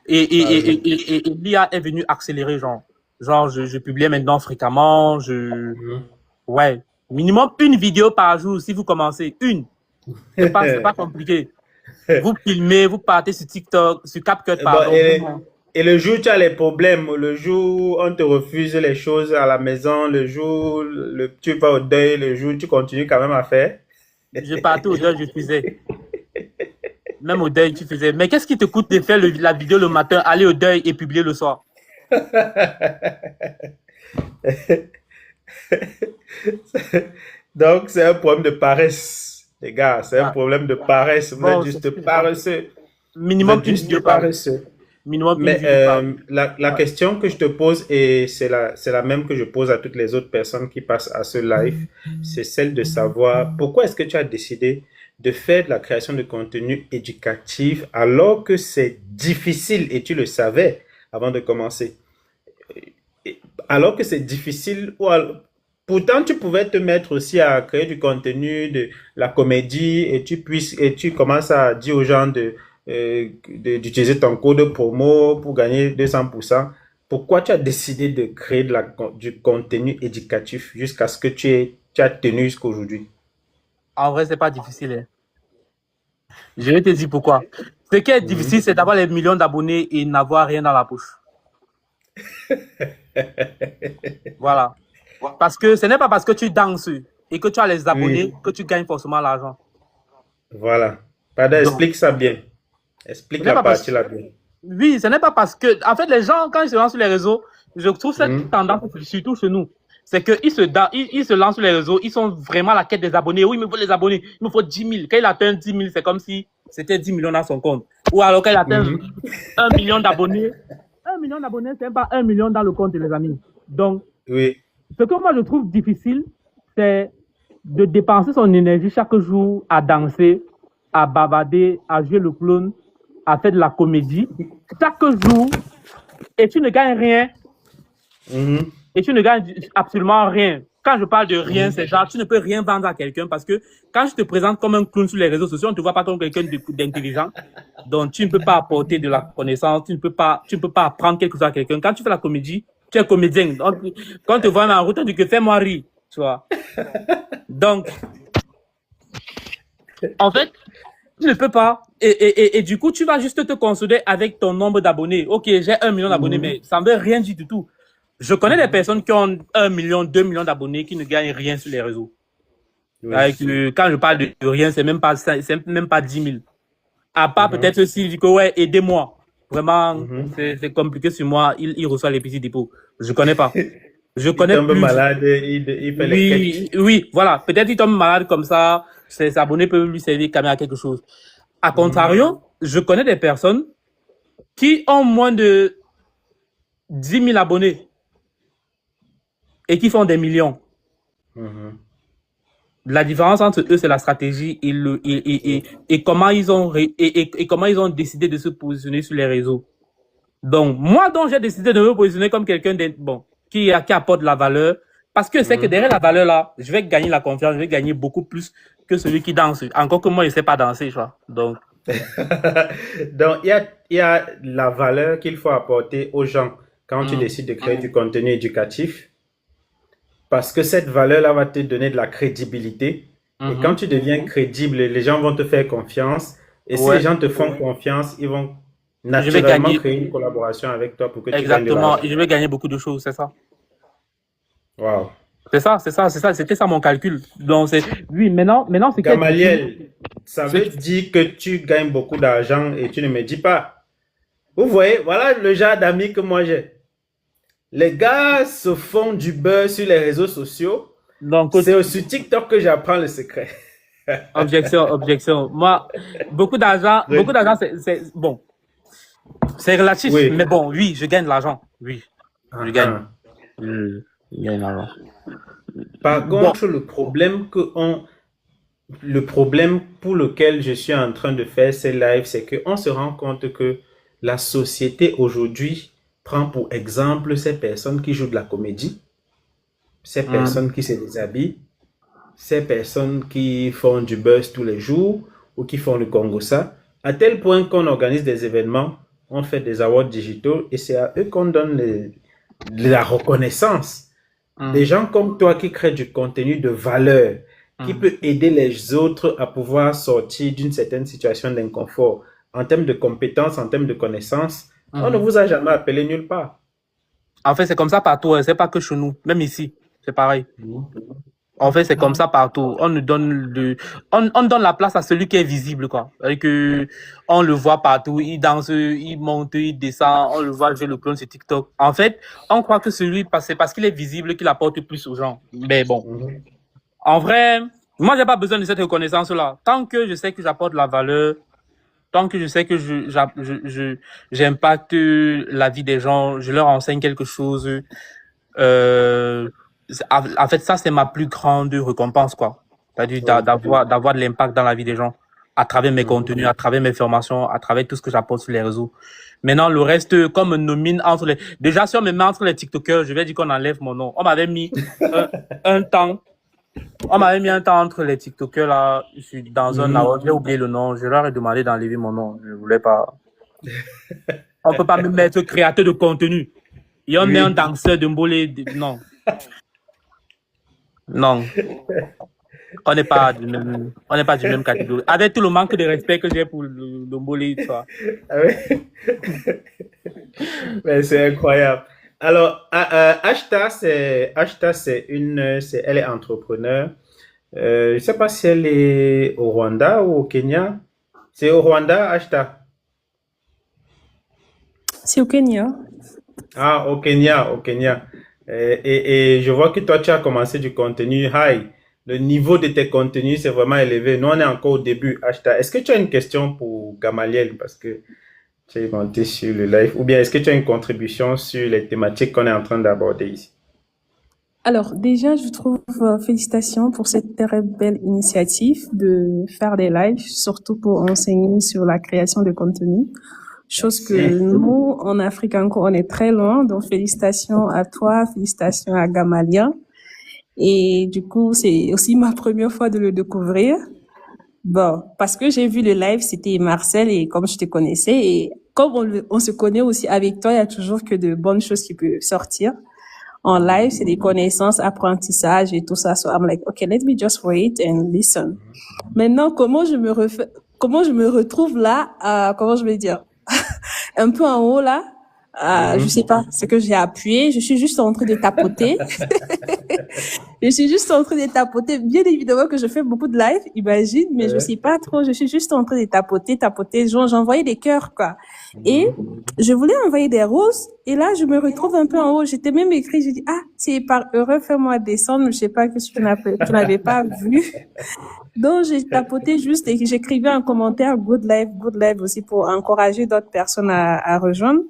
Ah, ok. Et l'IA est venue accélérer, genre, je publiais maintenant fréquemment. Mhm. Ouais. Minimum une vidéo par jour si vous commencez. Une. C'est pas compliqué. Vous filmez, vous partez sur TikTok, sur CapCut, Bon, pardon. et le jour où tu as les problèmes, le jour où on te refuse les choses à la maison, le jour où tu vas au deuil, le jour où tu continues quand même à faire. Je partais au deuil, je faisais. Même au deuil, tu faisais. Mais qu'est-ce qui te coûte de faire la vidéo le matin, aller au deuil et publier le soir? Donc, c'est un problème de paresse, les gars. C'est un Ah, problème de paresse. Vous êtes bon, c'est juste ce que je pense. paresseux. Vous Minimum êtes une juste vidéo par jour. paresseux. Minimum une Mais vidéo par jour. la Ouais. question que je te pose, et c'est la même que je pose à toutes les autres personnes qui passent à ce live, c'est celle de savoir pourquoi est-ce que tu as décidé de faire de la création de contenu éducatif alors que c'est difficile et tu le savais avant de commencer. Alors que c'est difficile, pourtant tu pouvais te mettre aussi à créer du contenu, de la comédie, et tu commences à dire aux gens d'utiliser ton code promo pour gagner 200%. Pourquoi tu as décidé de créer du contenu éducatif jusqu'à ce que tu as tenu jusqu'à aujourd'hui? En vrai, c'est pas difficile. Hein. Je vais te dire pourquoi. Ce qui est difficile, Mhm. c'est d'avoir les millions d'abonnés et n'avoir rien dans la poche. Voilà. Parce que ce n'est pas parce que tu danses et que tu as les abonnés Oui, que tu gagnes forcément l'argent. voilà. Pardon, Donc, explique ça bien. ce Explique n'est la pas partie parce là bien. Oui, ce n'est pas parce que, en fait, les gens, quand ils se lancent sur les réseaux, je trouve cette Mhm. tendance, surtout chez nous, c'est ils se lancent sur les réseaux, ils sont vraiment à la quête des abonnés. Oui, il me faut les abonnés, il me faut 10 000. Quand il atteint 10 000, c'est comme si c'était 10 millions dans son compte. Ou alors quand il atteint Mhm. 1 million d'abonnés, 1 million d'abonnés, c'est pas 1 million dans le compte, les amis. Donc, Oui. ce que moi je trouve difficile, c'est de dépenser son énergie chaque jour à danser, à bavarder, à jouer le clown, à faire de la comédie. Chaque jour, et tu ne gagnes rien, Mhm. et tu ne gagnes absolument rien. Quand je parle de rien, Mhm. c'est genre, tu ne peux rien vendre à quelqu'un parce que quand je te présente comme un clown sur les réseaux sociaux, on ne te voit pas comme quelqu'un d'intelligent. Donc, tu ne peux pas apporter de la connaissance, tu ne peux pas apprendre quelque chose à quelqu'un. Quand tu fais la comédie, tu es comédien. Donc, quand on te voit en route, on dit que fais-moi rire, tu vois. Donc, en fait, tu ne peux pas. Et du coup, tu vas juste te consoler avec ton nombre d'abonnés. Ok, j'ai 1 million d'abonnés, mais Mhm. ça ne veut rien dire du tout. Je connais des personnes qui ont 1 million, 2 millions d'abonnés qui ne gagnent rien sur les réseaux. Oui. Quand je parle de rien, c'est même pas 10 000. À part Mhm. peut-être s'il dit que ouais, aidez-moi. Vraiment, Mhm. c'est compliqué sur moi. Il reçoit les petits dépôts. Je connais pas. Je Il connais tombe plus. malade, il fait les Oui, quêtes. oui, voilà. Peut-être il tombe malade comme ça. Ses abonnés peuvent lui servir quand même à quelque chose. A Mhm. contrario, je connais des personnes qui ont moins de 10 000 abonnés et qui font des millions. Mhm. La différence entre eux, c'est la stratégie et comment et comment ils ont décidé de se positionner sur les réseaux. Donc, moi, donc, j'ai décidé de me positionner comme quelqu'un bon, qui apporte de la valeur parce que c'est que Mhm. derrière la valeur là, je vais gagner la confiance, je vais gagner beaucoup plus que celui qui danse. Encore que moi, je ne sais pas danser, tu vois. Donc, Donc, il y a la valeur qu'il faut apporter aux gens quand tu Mhm. décides de créer du contenu éducatif, parce que cette valeur-là va te donner de la crédibilité. Et quand Mhm. tu deviens crédible, les gens vont te faire confiance. Et si les Ouais, gens te font confiance, ils vont je vais naturellement gagner, créer une collaboration avec toi pour que tu gagnes de exactement, l'argent. je vais gagner beaucoup de choses, c'est ça. Wow. C'était ça mon calcul. Donc, oui, maintenant, ce qui est difficile, Gamaliel, ça ce veut qui- dire que tu gagnes beaucoup d'argent et tu ne me dis pas. Vous voyez, voilà le genre d'amis que moi j'ai. Les gars se font du beurre sur les réseaux sociaux. donc, C'est sur TikTok que j'apprends le secret. objection. Moi, beaucoup Je- d'argent, bon, c'est relatif, Oui. mais bon, oui, je gagne de l'argent. Oui, je Ah, gagne. ah. Je gagne de l'argent. Par Bon, contre, le problème pour lequel je suis en train de faire ces lives, c'est qu'on se rend compte que la société aujourd'hui prend pour exemple ces personnes qui jouent de la comédie, ces hum, personnes qui se déshabillent, ces personnes qui font du buzz tous les jours ou qui font le Congossa, à tel point qu'on organise des événements, on fait des awards digitaux et c'est à eux qu'on donne la reconnaissance. Des hum, gens comme toi qui créent du contenu de valeur, qui hum, peut aider les autres à pouvoir sortir d'une certaine situation d'inconfort en termes de compétences, en termes de connaissances, on ne hum. vous a jamais appelé nulle part. En fait, c'est comme ça partout, hein. C'est pas que chez nous, même ici, c'est pareil. En fait, c'est comme ça partout. On donne la place à celui qui est visible, quoi. Et que, on le voit partout, il danse, il monte, il descend, on le voit jouer le clown sur TikTok. En fait, on croit que c'est parce qu'il est visible qu'il apporte plus aux gens. Mais bon. Mhm. En vrai, moi, j'ai pas besoin de cette reconnaissance-là. Tant que je sais que j'apporte la valeur, tant que je sais que j'impacte la vie des gens, je leur enseigne quelque chose, euh, en fait, ça, c'est ma plus grande récompense, quoi. C'est-à-dire Oui. d'avoir de l'impact dans la vie des gens à travers mes Mhm. contenus, à travers mes formations, à travers tout ce que j'apporte sur les réseaux. Maintenant, le reste, comme on me nomine entre les, déjà, si on me met entre les TikTokers, je vais dire qu'on enlève mon nom. Un, un temps, on m'avait mis un temps entre les TikTokers, là, je suis dans un Mhm. award, j'ai oublié le nom, je leur ai demandé d'enlever mon nom. Je voulais pas. On peut pas me mettre créateur de contenu. Et on met un Oui. danseur de mbolé. Non, non. On n'est pas du même catégorie. Avec tout le manque de respect que j'ai pour le mbolé, tu vois. Ah oui. Mais c'est incroyable. Alors, elle est entrepreneur. Je ne sais pas si elle est au Rwanda ou au Kenya. C'est au Rwanda, Ashta. C'est au Kenya. Ah, au Kenya, au Kenya. Et je vois que toi, tu as commencé du contenu high. Le niveau de tes contenus, c'est vraiment élevé. Nous, on est encore au début, Ashta. Est-ce que tu as une question pour Gamaliel? Parce que tu es monté sur le live. Ou bien est-ce que tu as une contribution sur les thématiques qu'on est en train d'aborder ici? Alors déjà, je trouve félicitations pour cette très belle initiative de faire des lives, surtout pour enseigner sur la création de contenu. Chose que Merci. nous, en Afrique encore, on est très loin. Donc félicitations à toi, félicitations à Gamaliel. Et du coup, c'est aussi ma première fois de le découvrir. Bon, parce que j'ai vu le live, c'était Marcel et comme je te connaissais et comme on se connaît aussi avec toi, il y a toujours que de bonnes choses qui peuvent sortir. En live, c'est des connaissances, apprentissage et tout ça. So I'm like, okay, let me just wait and listen. Maintenant, comment je me retrouve là, comment je vais dire, un peu en haut là, je sais Mhm. pas, c'est que j'ai appuyé, je suis juste en train de tapoter. Je suis juste en train de tapoter. Bien évidemment que je fais beaucoup de live, imagine, mais je sais pas trop. Je suis juste en train de tapoter. Genre, j'envoyais des cœurs, quoi. Et Mhm. je voulais envoyer des roses. Et là, je me retrouve un peu en haut. J'étais même écrit, j'ai dit, ah, c'est par heureux, fais-moi descendre. Je sais pas que tu n'avais pas vu. Donc, j'ai tapoté juste et j'écrivais un commentaire good life aussi pour encourager d'autres personnes à rejoindre.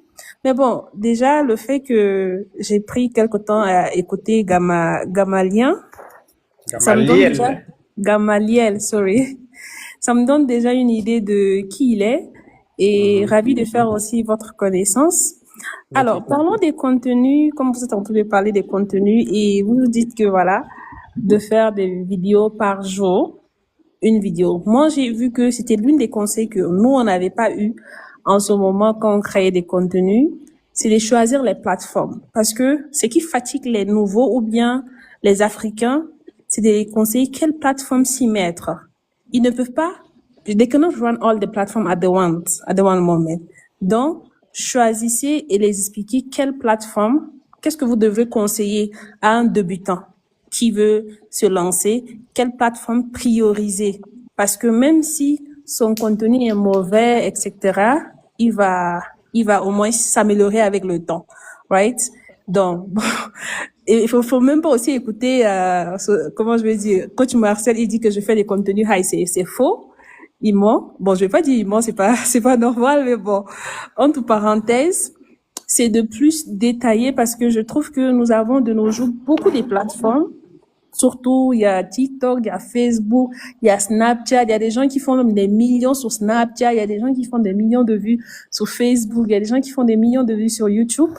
Mais bon, déjà, le fait que j'ai pris quelque temps à écouter Gamalien, ça me donne Gamaliel. déjà, Gamaliel, sorry. Ça me donne déjà une idée de qui il est et Mhm. ravi de faire aussi votre connaissance. Alors, Merci. parlons des contenus, comme vous êtes en train de parler des contenus et vous nous dites que voilà, de faire des vidéos par jour. une vidéo. Moi, j'ai vu que c'était l'une des conseils que nous, on n'avait pas eu en ce moment quand on créait des contenus, c'est de choisir les plateformes. Parce que ce qui fatigue les nouveaux ou bien les Africains, c'est de conseiller quelle plateforme s'y mettre. Ils ne peuvent pas, they cannot run all the platforms at one moment. Donc, choisissez et les expliquez quelle plateforme, qu'est-ce que vous devrez conseiller à un débutant qui veut se lancer, quelle plateforme prioriser. Parce que même si son contenu est mauvais, etc., il va au moins s'améliorer avec le temps, right? Donc, bon, et il faut même pas aussi écouter, comment je vais dire, Coach Marcel, il dit que je fais des contenus high, c'est faux. Il ment. Bon, je vais pas dire il ment, c'est pas normal, mais bon. Entre parenthèses, c'est de plus détaillé parce que je trouve que nous avons de nos jours beaucoup de plateformes. Surtout, il y a TikTok, il y a Facebook, il y a Snapchat. Il y a des gens qui font même des millions sur Snapchat. Il y a des gens qui font des millions de vues sur Facebook. Il y a des gens qui font des millions de vues sur YouTube.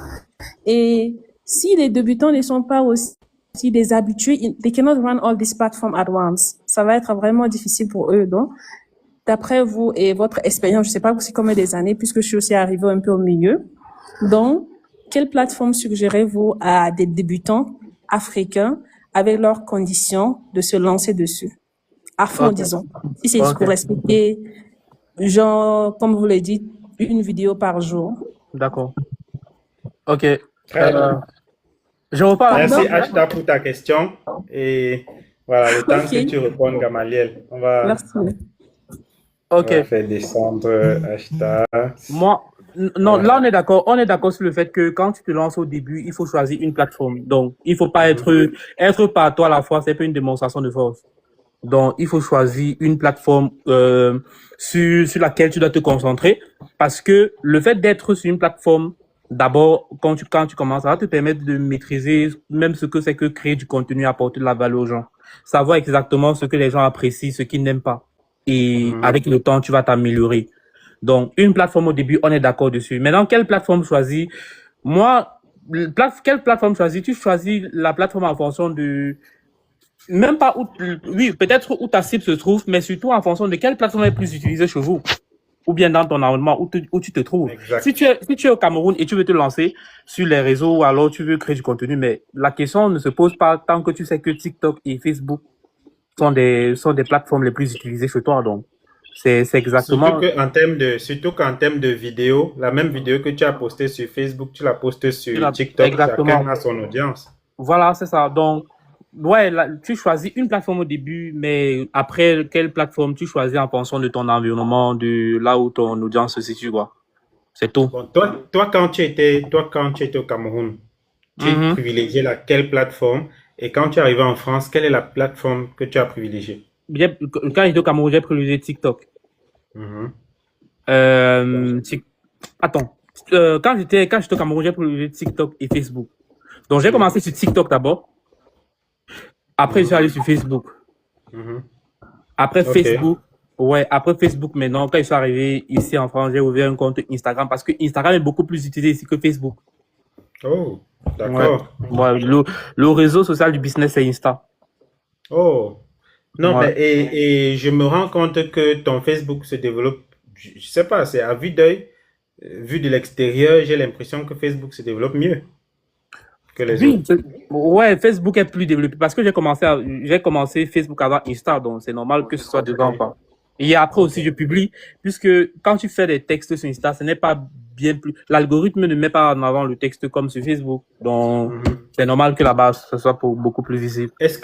Et si les débutants ne sont pas aussi des habitués, they cannot run all these platforms at once. Ça va être vraiment difficile pour eux. Donc, d'après vous et votre expérience, je sais pas c'est combien des années, puisque je suis aussi arrivée un peu au milieu. Donc, quelle plateforme suggérez-vous à des débutants africains avec leurs conditions de se lancer dessus? À fond, Ok, disons. Si c'est pour ok, expliquer, genre, comme vous le dites, une vidéo par jour. d'accord. Ok. Très bien. Je repars la Merci, Pardon? question. Ashta, pour ta question. Et voilà, le temps que Ok, tu répondes, Gamaliel, merci. on Ok. va faire descendre Ashta. Moi, non, là, Voilà. on est d'accord sur le fait que quand tu te lances au début, il faut choisir une plateforme. Donc, il faut pas être par toi à la fois, c'est pas une démonstration de force. Donc, il faut choisir une plateforme sur laquelle tu dois te concentrer parce que le fait d'être sur une plateforme, d'abord, quand tu commences, ça va te permettre de maîtriser même ce que c'est que créer du contenu, apporter de la valeur aux gens. Savoir exactement ce que les gens apprécient, ce qu'ils n'aiment pas. Et Mhm. avec le temps, tu vas t'améliorer. Donc, une plateforme au début, on est d'accord dessus. Maintenant, quelle plateforme choisir? Moi, quelle plateforme choisir? Tu choisis la plateforme en fonction de même pas où, oui, peut-être où ta cible se trouve, mais surtout en fonction de quelle plateforme est plus utilisée chez vous, ou bien dans ton environnement où tu te trouves. Exact. Si tu es au Cameroun et tu veux te lancer sur les réseaux, ou alors tu veux créer du contenu, mais la question ne se pose pas tant que tu sais que TikTok et Facebook sont des plateformes les plus utilisées chez toi. Donc, c'est exactement, Surtout qu'en termes de vidéo, la même vidéo que tu as postée sur Facebook, tu la postes sur TikTok, chacun exactement. a son audience. Voilà, c'est ça. Donc, ouais, tu choisis une plateforme au début, mais après, quelle plateforme tu choisis en fonction de ton environnement, de là où ton audience se situe, quoi. C'est tout. Bon, toi, quand tu étais au Cameroun, tu Mhm. privilégiais laquelle plateforme? Et quand tu es arrivé en France, quelle est la plateforme que tu as privilégiée? Quand j'étais au Cameroun, j'ai privilégié TikTok. Mhm. Euh, Tik- Attends. Quand j'étais au Cameroun, j'ai privilégié TikTok et Facebook. Donc, j'ai Oui. commencé sur TikTok d'abord. Après, je suis Mhm. allé sur Facebook. Mhm. Après Ok. Facebook, ouais, après Facebook, maintenant, quand je suis arrivé ici en France, j'ai ouvert un compte Instagram parce que Instagram est beaucoup plus utilisé ici que Facebook. Oh, Ouais. d'accord. Ouais, le réseau social du business, c'est Insta. Oh. Non, Ouais. mais et je me rends compte que ton Facebook se développe, je sais pas, c'est à vue d'œil, vu de l'extérieur, j'ai l'impression que Facebook se développe mieux que les autres. Oui, ouais, Facebook est plus développé parce que j'ai commencé Facebook avant Insta, donc c'est normal que ce soit Ok, dedans, quoi. Et après ok. aussi, je publie, puisque quand tu fais des textes sur Insta, ce n'est pas bien plus, l'algorithme ne met pas en avant le texte comme sur Facebook. Donc, Mhm. c'est normal que là-bas, ce soit beaucoup plus visible. Est-ce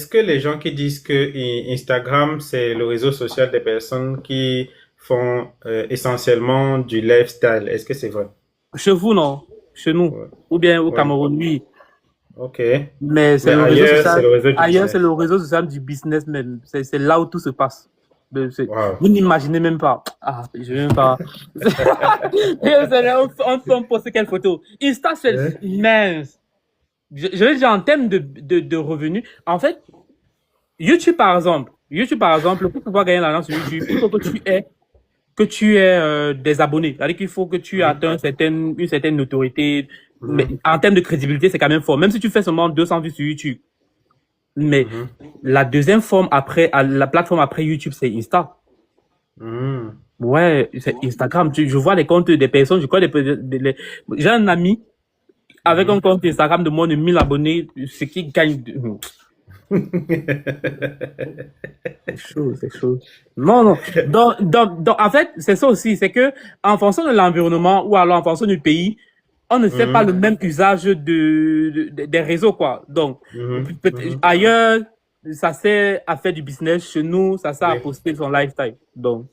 que les gens qui disent que Instagram, c'est le réseau social des personnes qui font essentiellement du lifestyle, est-ce que c'est vrai? Chez vous, non. Chez nous. Ouais, Ou bien au ouais. Cameroun, oui. Ok. Mais c'est Mais le réseau ailleurs, c'est social. le réseau du Ailleurs, c'est business. le réseau social du business même. C'est là où tout se passe. Wow. Vous n'imaginez même pas. Ah, je vais même pas. On poste quelle photo? Insta, c'est Hein? mince. Je vais dire en termes de revenus. En fait, YouTube, par exemple, pour pouvoir gagner l'argent sur YouTube, il faut que tu aies des abonnés. C'est-à-dire qu'il faut que tu Mhm. atteignes une certaine notoriété. Mais Mhm. en termes de crédibilité, c'est quand même fort. Même si tu fais seulement 200 vues sur YouTube, Mais Mhm. la deuxième forme après, la plateforme après YouTube, c'est Insta. Mhm. Ouais, c'est Instagram. Je vois les comptes des personnes, je connais j'ai un ami avec un Mhm. compte Instagram de moins de 1000 abonnés, ce qui gagne. C'est chaud, c'est chaud. Non, non. En fait, c'est ça aussi, c'est que en fonction de l'environnement ou alors en fonction du pays, on ne fait pas le Mhm. même usage des réseaux, quoi. Donc, Mhm. Mhm. ailleurs, ça sert à faire du business. Chez nous, ça sert à Oui. poster son lifestyle. Donc,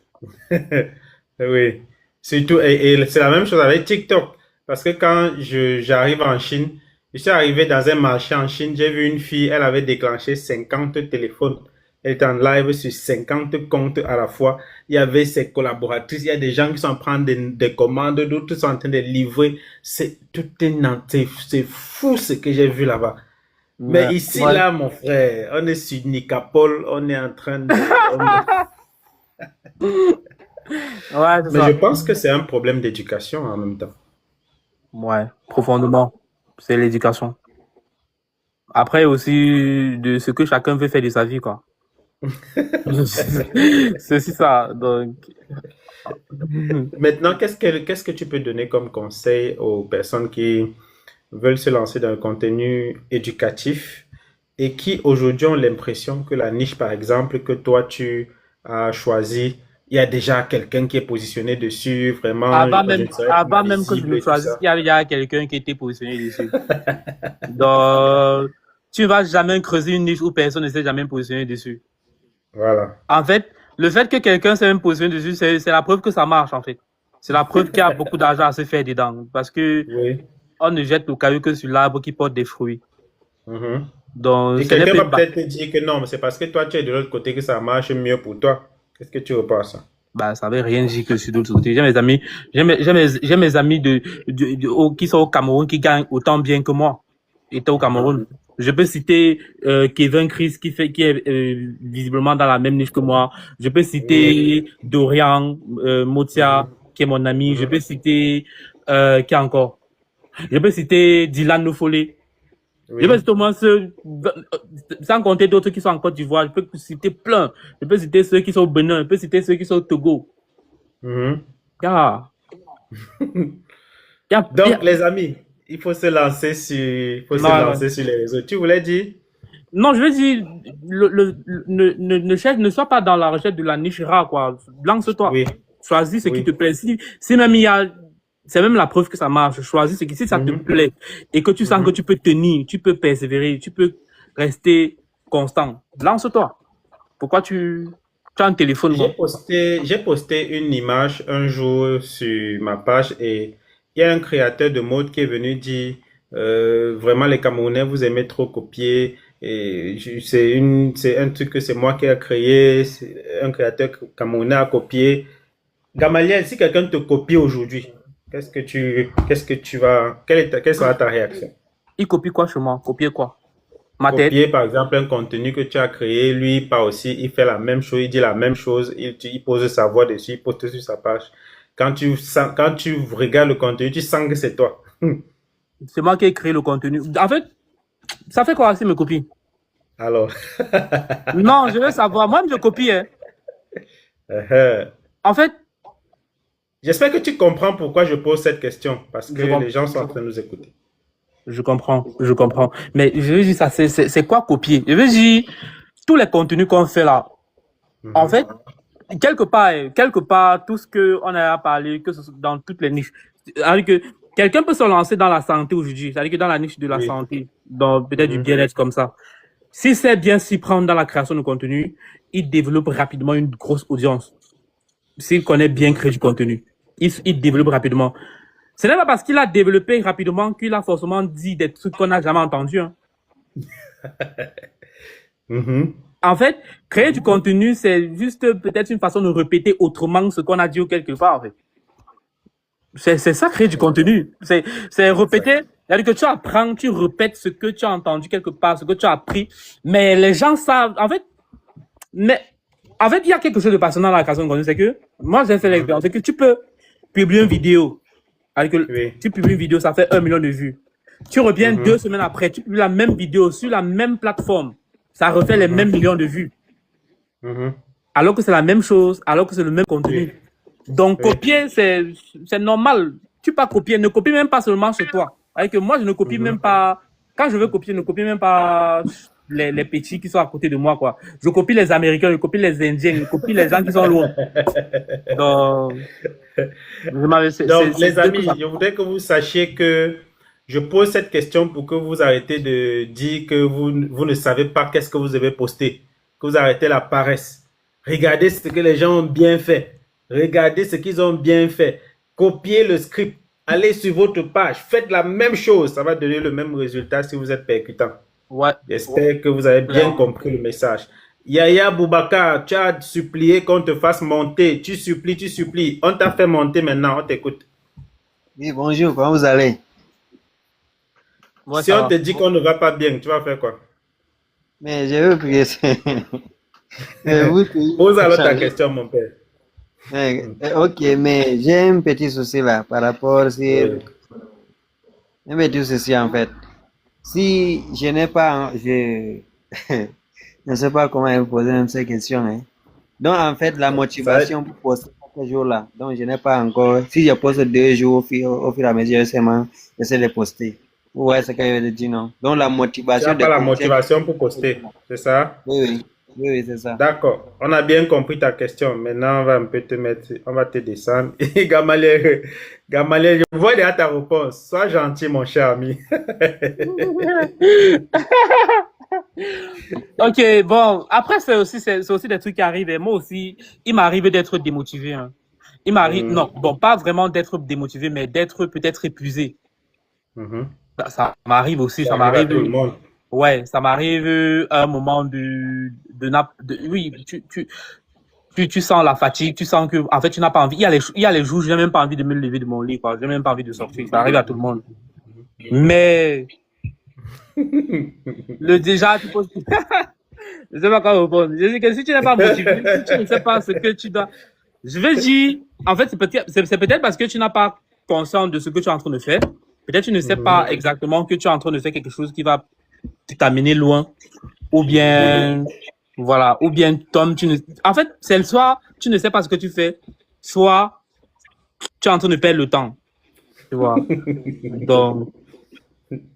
Oui, surtout, et c'est la même chose avec TikTok. Parce que quand j'arrive en Chine, je suis arrivé dans un marché en Chine, j'ai vu une fille, elle avait déclenché 50 téléphones. Elle était en live sur 50 comptes à la fois. Il y avait ses collaboratrices, il y a des gens qui sont en train de des commandes, d'autres sont en train de livrer. C'est tout c'est fou ce que j'ai vu là-bas. ouais, Mais ici, ouais. là, mon frère, on est sur Nicapol, on est en train de, Ouais, c'est mais je ça. pense que c'est un problème d'éducation en même temps. Ouais, profondément. C'est l'éducation. Après aussi, de ce que chacun veut faire de sa vie, quoi. C'est aussi ça. Donc, Maintenant, qu'est-ce que tu peux donner comme conseil aux personnes qui veulent se lancer dans le contenu éducatif et qui aujourd'hui ont l'impression que la niche, par exemple, que toi tu as choisi, il y a déjà quelqu'un qui est positionné dessus, vraiment, je ne serais plus avant même que je visible le et tout choisisse, ça. il y a quelqu'un qui était positionné dessus. Donc, tu ne vas jamais creuser une niche où personne ne s'est jamais positionné dessus. Voilà. En fait, le fait que quelqu'un s'est même positionné dessus, c'est la preuve que ça marche, en fait. C'est la preuve qu'il y a beaucoup d'argent à se faire dedans. Parce que Oui. on ne jette le caillou que sur l'arbre qui porte des fruits. Mhm. Donc, Et ce n'est quelqu'un pas va peut-être te dire que non, mais c'est parce que toi tu es de l'autre côté que ça marche mieux pour toi. Qu'est-ce que tu repenses à ça? bah, ça veut rien dire que sur d'autres côtés. J'ai mes amis, j'ai mes amis qui sont au Cameroun qui gagnent autant bien que moi. Étaient au Cameroun. Je peux citer Kevin Chris qui est visiblement dans la même niche que moi. Je peux Oui. citer Dorian Motia Mhm. qui est mon ami. Je Mhm. peux citer qui encore. Je peux citer Dylan Nofolé. Je peux Oui. citer au moins ceux, sans compter d'autres qui sont en Côte d'Ivoire. Je peux citer plein. Je peux citer ceux qui sont au Bénin. Je peux citer ceux qui sont au Togo. Mhm. Ya, Donc, les amis, il faut se non, non. lancer sur les réseaux. Tu voulais dire? Non, je veux dire, ne sois pas dans la recherche de la niche rare, quoi. Lance-toi. Oui, Choisis ce qui te oui. plaît. Si même c'est même la preuve que ça marche. Choisis si ça te Mhm. plaît et que tu sens que Mhm. tu peux tenir, tu peux persévérer, tu peux rester constant. Lance-toi. Pourquoi tu as un téléphone, quoi? J'ai posté une image un jour sur ma page et il y a un créateur de mode qui est venu dire vraiment les Camerounais vous aimez trop copier et c'est un truc que c'est moi qui ai créé, c'est un créateur camerounais a copié. Gamaliel, si quelqu'un te copie aujourd'hui, qu'est-ce que tu vas, quelle sera ta réaction? Il copie quoi chez moi? Copier quoi? Ma tête? Copier par exemple un contenu que tu as créé, lui pas aussi, il fait la même chose, il dit la même chose, il pose sa voix dessus, il poste sur sa page. Quand tu regardes le contenu, tu sens que c'est toi. C'est moi qui ai créé le contenu. En fait, ça fait quoi si me copie? Alors, Non, je veux savoir. Moi, je copie, hein. euh, En fait, j'espère que tu comprends pourquoi je pose cette question, parce que je les comprends. gens sont en train de nous écouter. Je comprends, je comprends. Mais je veux dire, ça, c'est quoi copier? Je veux dire, tous les contenus qu'on fait là, en Mhm. fait, quelque part, tout ce que on a parlé, que ce soit dans toutes les niches, c'est-à-dire que quelqu'un peut se lancer dans la santé aujourd'hui, c'est-à-dire que dans la niche de la Oui. santé, dans peut-être du Mhm. bien-être comme ça. Si c'est bien s'y prendre dans la création de contenu, il développe rapidement une grosse audience. S'il connaît bien créer du contenu, il développe rapidement. Ce n'est pas parce qu'il a développé rapidement qu'il a forcément dit des trucs qu'on n'a jamais entendus, hein. Mhm. En fait, créer du contenu, c'est juste peut-être une façon de répéter autrement ce qu'on a dit quelque part, en fait. C'est ça, créer du contenu. C'est Exact. répéter. C'est-à-dire que tu apprends, tu répètes ce que tu as entendu quelque part, ce que tu as appris. Mais les gens savent, mais, en fait, il y a quelque chose de passionnant dans la création de contenu, c'est que, moi, j'ai fait Mhm. l'expérience, c'est que tu peux publier une vidéo. C'est-à-dire que Oui. tu publies une vidéo, ça fait 1 million de vues. Tu reviens 2 Mhm. semaines après, tu publies la même vidéo sur la même plateforme. ça refait les mêmes millions de vues. Alors que c'est la même chose, alors que c'est le même contenu. Donc, copier, c'est normal. Tu peux copier, ne copie même pas seulement chez toi. Avec moi, je ne copie même pas. Quand je veux copier, je ne copie même pas les petits qui sont à côté de moi, quoi. Je copie les Américains, je copie les Indiens, je copie les gens qui sont loin. Donc, les amis, je voudrais que vous sachiez que je pose cette question pour que vous arrêtez de dire que vous ne savez pas qu'est-ce que vous avez posté, que vous arrêtez la paresse. Regardez ce que les gens ont bien fait. Regardez ce qu'ils ont bien fait. Copiez le script. Allez sur votre page. Faites la même chose. Ça va donner le même résultat si vous êtes percutant. Ouais. J'espère que vous avez bien compris le message. Yaya Boubacar, tu as supplié qu'on te fasse monter. Tu supplies. On t'a fait monter maintenant. On t'écoute. Oui, bonjour. Comment vous allez? Si on te dit qu'on ne va pas bien, tu vas faire quoi? Mais je veux prier. Pose alors ta question, mon père. Ok, mais j'ai un petit souci là par rapport sur un petit souci en fait. Si je n'ai pas, je ne sais pas comment vous poser même ces questions. Hein. Donc en fait, la motivation pour poster quelques jours là, donc je n'ai pas encore. Si je poste 2 jours au fur et à mesure, j'essaie de poster. Ouais, c'est ce que je veux dire, non. Donc la motivation. Tu n'as pas la motivation pour poster, c'est ça? Oui, c'est ça. D'accord, on a bien compris ta question. Maintenant, on va un peu on va te descendre. Et Gamaliel, je vois déjà ta réponse. Sois gentil, mon cher ami. Ok, bon, après, c'est aussi des trucs qui arrivent. Et moi aussi, il m'arrive d'être démotivé. Hein. Il m'arrive, non, bon, pas vraiment d'être démotivé, mais d'être peut-être épuisé. Ça m'arrive aussi, ça m'arrive. Tout le monde. Ouais, ça m'arrive à un moment oui, tu sens la fatigue, tu sens que, en fait, tu n'as pas envie. Il y a les jours où je n'ai même pas envie de me lever de mon lit, quoi. Je n'ai même pas envie de sortir. Ça arrive à tout le monde. Mais, déjà, tu poses, je sais pas quoi répondre. Je dis que si tu n'es pas motivé, si tu ne sais pas ce que tu dois, je vais dire, en fait, c'est peut-être parce que tu n'as pas conscience de ce que tu es en train de faire. Peut-être tu ne sais pas exactement que tu es en train de faire quelque chose qui va t'amener loin, ou bien, voilà, ou bien, Tom, en fait, c'est soit tu ne sais pas ce que tu fais, soit tu es en train de perdre le temps, tu vois. Donc,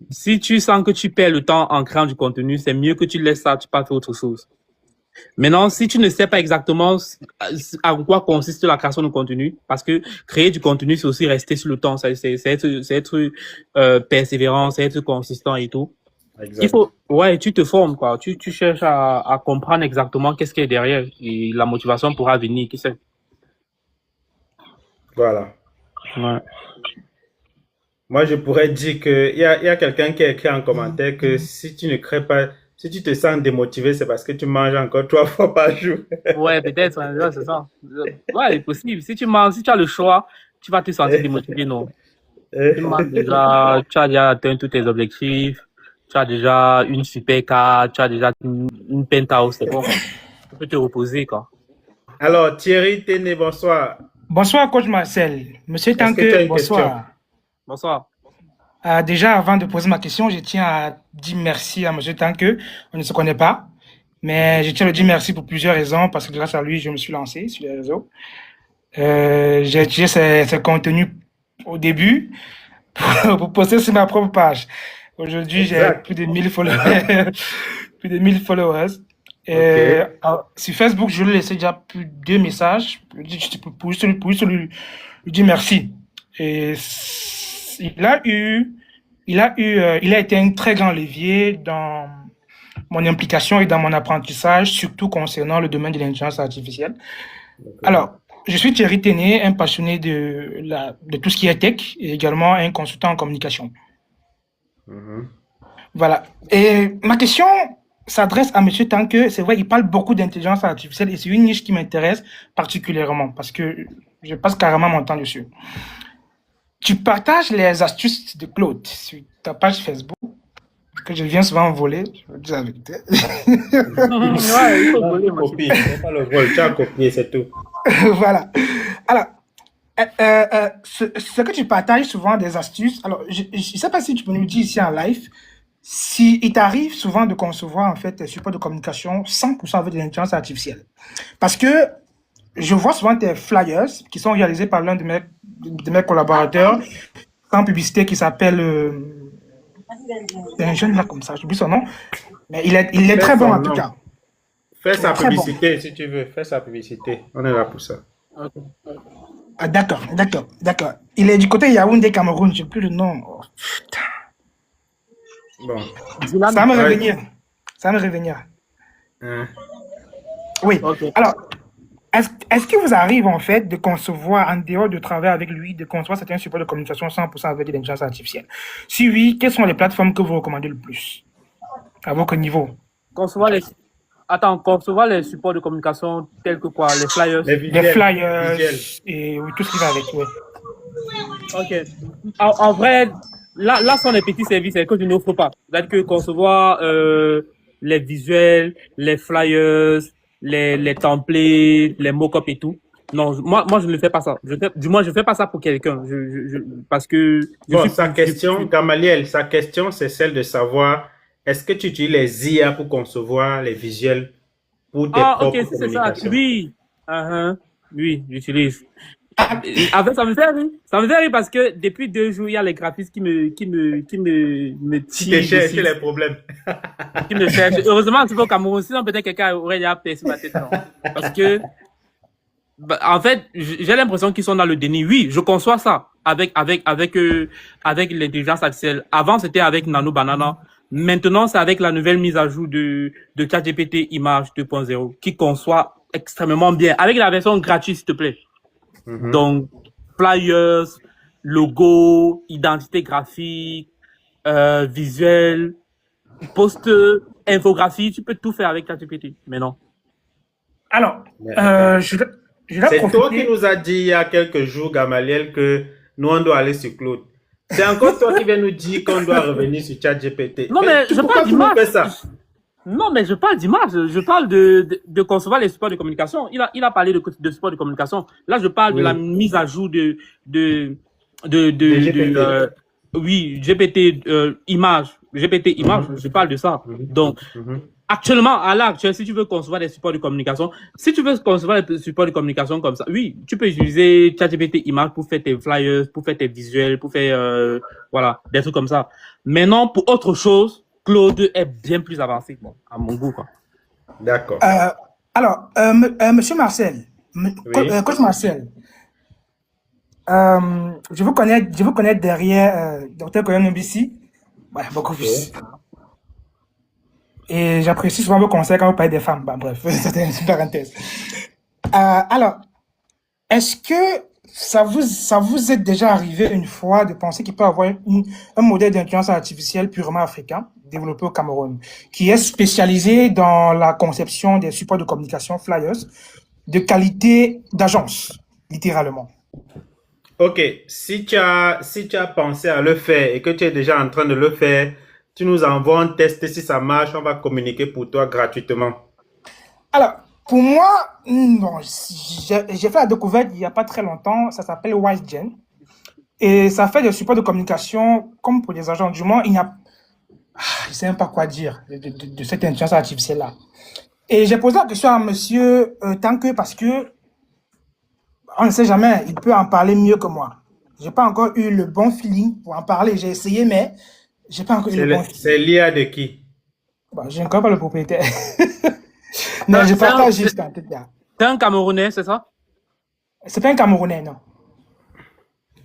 si tu sens que tu perds le temps en créant du contenu, c'est mieux que tu laisses ça, tu passes à autre chose. Maintenant, si tu ne sais pas exactement à quoi consiste la création de contenu, parce que créer du contenu, c'est aussi rester sur le temps, c'est être persévérant, c'est être consistant et tout. Exact. Il faut, tu te formes, quoi. Tu cherches à comprendre exactement qu'est-ce qu'il y a derrière et la motivation pourra venir, qui sait. Voilà. Ouais. Moi, je pourrais dire il y a quelqu'un qui a écrit en commentaire que si tu ne crées pas, si tu te sens démotivé, c'est parce que tu manges encore 3 fois par jour. Ouais, peut-être, c'est ça. Ouais, c'est possible. Si tu as le choix, tu vas te sentir démotivé, non. Tu manges déjà, tu as déjà atteint tous tes objectifs. Tu as déjà une super carte, tu as déjà une penthouse, c'est bon. Tu peux te reposer, quoi. Alors, Thierry Téné, bonsoir. Bonsoir, coach Marcel. Monsieur Tanque, bonsoir. Bonsoir. Déjà, avant de poser ma question, je tiens à dire merci à monsieur Tanque. On ne se connaît pas, mais je tiens à lui dire merci pour plusieurs raisons, parce que grâce à lui, je me suis lancé sur les réseaux. J'ai utilisé ses contenus au début pour poster sur ma propre page. Aujourd'hui, j'ai plus de 1000 followers. Plus de 1000 followers. Sur Facebook, je lui ai laissé déjà plus de 2 messages pour juste lui dire merci. Et il a été un très grand levier dans mon implication et dans mon apprentissage, surtout concernant le domaine de l'intelligence artificielle. Alors, je suis Thierry Téné, un passionné de tout ce qui est tech et également un consultant en communication. Voilà. Et ma question s'adresse à monsieur Tanque. C'est vrai, il parle beaucoup d'intelligence artificielle et c'est une niche qui m'intéresse particulièrement parce que je passe carrément mon temps dessus. Tu partages les astuces de Claude sur ta page Facebook que je viens souvent voler. Je veux dire avec toi. Ouais, il faut voler, moi. Copie, pas le vol, tu as copié, c'est tout. Voilà. Alors, ce que tu partages souvent des astuces, alors je ne sais pas si tu peux nous dire ici en live, si il t'arrive souvent de concevoir en fait des supports de communication 100% avec de l'intelligence artificielle. Parce que je vois souvent des flyers qui sont réalisés par l'un de mes collaborateurs en publicité qui s'appelle un jeune là comme ça, j'oublie son nom, mais il est Fais très bon son en tout nom. cas. Fais Il est sa très bon. publicité si tu veux. Fais sa publicité. On est là pour ça. Ah, d'accord. Il est du côté Yaoundé, Cameroun, je n'ai plus le nom. Oh, putain. Bon. Dylan, Ça va me Ouais. revenir. Ça va me revenir. Hein. Oui. ok. Alors, est-ce qu'il vous arrive en fait de concevoir, en dehors de travailler avec lui, de concevoir certains supports de communication 100% avec de l'intelligence artificielle? Si oui, quelles sont les plateformes que vous recommandez le plus à votre niveau? Concevoir les supports de communication tels que quoi, les flyers. Les Les visuels. flyers Visuels. et oui, tout ce qui va avec. Oui. Ok. En vrai, là sont les petits services que je n'offre pas. C'est-à-dire que concevoir les visuels, les flyers, les templates, les mock-ups et tout. Non, moi je ne fais pas ça. Du moins, je fais pas ça pour quelqu'un. Parce que je Bon, suis sa question, Gamaliel, sa question, c'est celle de savoir est-ce que tu utilises les IA pour concevoir les visuels pour tes Ah, ok, propres si c'est ça. communications? Oui. Oui, j'utilise. En fait, ça me fait rire. Ça me fait rire parce que depuis 2 jours, il y a les graphistes qui me Si tirent tu cherches dessus, les problèmes. qui me cherchent. Heureusement, c'est pas au Cameroun. Sinon, peut-être quelqu'un aurait déjà percé ma tête, non. Parce que, en fait, j'ai l'impression qu'ils sont dans le déni. Oui, je conçois ça avec l'intelligence artificielle. Avant, c'était avec Nano Banana. Maintenant, c'est avec la nouvelle mise à jour de ChatGPT Image 2.0 qui conçoit extrêmement bien. Avec la version gratuite, s'il te plaît. Donc, flyers, logo, identité graphique, visuel, poster, infographie, tu peux tout faire avec ChatGPT. Mais non. Alors, je vais C'est toi qui profiter. nous as dit il y a quelques jours, Gamaliel, que nous, on doit aller sur Claude. C'est encore toi qui viens nous dire qu'on doit revenir sur ChatGPT. Non, mais je pourquoi parle tu nous fais d'image. ça? Non, mais je parle d'image. Je parle de concevoir les supports de communication. Il a parlé de supports de communication. Là, je parle de la mise à jour de GPT. oui, GPT image. GPT image, je parle de ça. Donc, actuellement, à l'heure actuelle, si tu veux concevoir des supports de communication, si tu veux concevoir des supports de communication comme ça, oui, tu peux utiliser ChatGPT image pour faire tes flyers, pour faire tes visuels, pour faire, voilà, des trucs comme ça. Maintenant, pour autre chose, Claude est bien plus avancé, bon, à mon goût, quoi. D'accord. Alors, Monsieur Marcel, coach Marcel, je vous connais derrière Dr. Koyon Obisi. Ouais, beaucoup plus. Et j'apprécie souvent vos conseils quand vous parlez des femmes. Bah, bref, c'était une parenthèse. Alors, est-ce que ça vous est déjà arrivé une fois de penser qu'il peut y avoir un modèle d'intelligence artificielle purement africain, développé au Cameroun, qui est spécialisé dans la conception des supports de communication flyers de qualité d'agence, littéralement? Ok, si tu as pensé à le faire et que tu es déjà en train de le faire, tu nous envoies un test. Si ça marche, on va communiquer pour toi gratuitement. Alors, pour moi, bon, j'ai fait la découverte il n'y a pas très longtemps. Ça s'appelle WiseGen. Et ça fait des supports de communication comme pour les agents. Du moins, il n'y a... je ne sais même pas quoi dire de cette intelligence artificielle-là. Et j'ai posé la question à monsieur Tanque parce que on ne sait jamais, il peut en parler mieux que moi. Je n'ai pas encore eu le bon feeling pour en parler. J'ai essayé, mais je n'ai pas encore eu le bon feeling. C'est l'IA de qui? Bon, je ne connais pas le propriétaire. Non, je partage juste en tête là. C'est un Camerounais, c'est ça? C'est pas un Camerounais, non.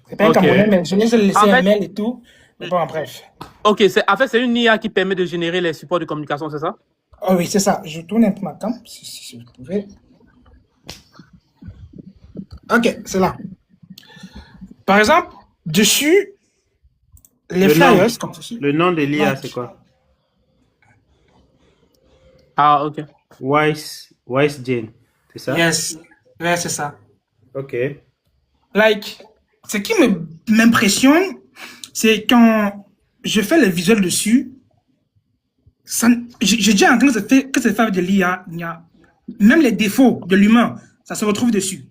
C'est pas un Camerounais, mais je vais laisser un mail et tout. Mais bon, bref. Ok, en fait, c'est une IA qui permet de générer les supports de communication, c'est ça? Oh oui, c'est ça. Je tourne un peu ma cam, si vous pouvez. Ok, c'est là. Par exemple, dessus, les flyers, comme ceci. Le nom de l'IA, c'est quoi? Ah, ok. WiseGen, c'est ça? Yes, ouais, c'est ça. Ok. Like, ce qui m'impressionne, c'est quand je fais les visuels dessus, j'ai déjà entendu que c'est fait avec de l'IA. Même les défauts de l'humain, ça se retrouve dessus.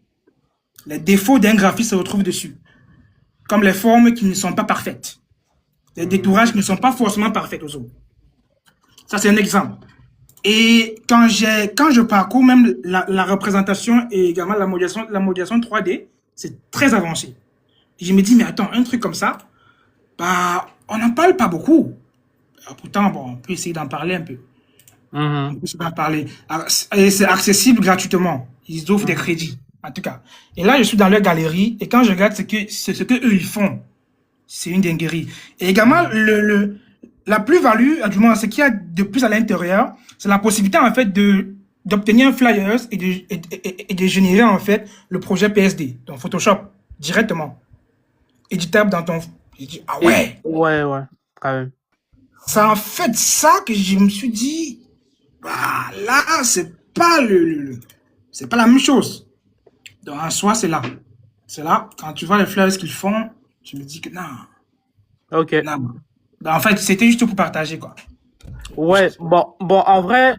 Les défauts d'un graphiste se retrouvent dessus. Comme les formes qui ne sont pas parfaites. Des tourages qui ne sont pas forcément parfaits aux autres. Ça, c'est un exemple. Et quand je parcours même la représentation et également la modélisation 3D, c'est très avancé. Et je me dis, mais attends, un truc comme ça, bah, on n'en parle pas beaucoup. Pourtant, bon, on peut essayer d'en parler un peu. On peut essayer d'en parler. Et c'est accessible gratuitement. Ils offrent des crédits, en tout cas. Et là, je suis dans leur galerie, et quand je regarde ce que eux, ils font, c'est une dinguerie. Et également, la plus-value, du moins, ce qu'il y a de plus à l'intérieur, c'est la possibilité, en fait, d'obtenir un flyers et de générer, en fait, le projet PSD, donc Photoshop, directement. Éditable dans ton... Je dis, ah ouais! Ouais, quand même. C'est en fait ça que je me suis dit, bah, là, c'est pas c'est pas la même chose. Donc, en soi, c'est là. C'est là, quand tu vois les fleurs qu'ils font, tu me dis que non. Ok. Non. Ben, en fait, c'était juste pour partager, quoi. Ouais, bon, en vrai,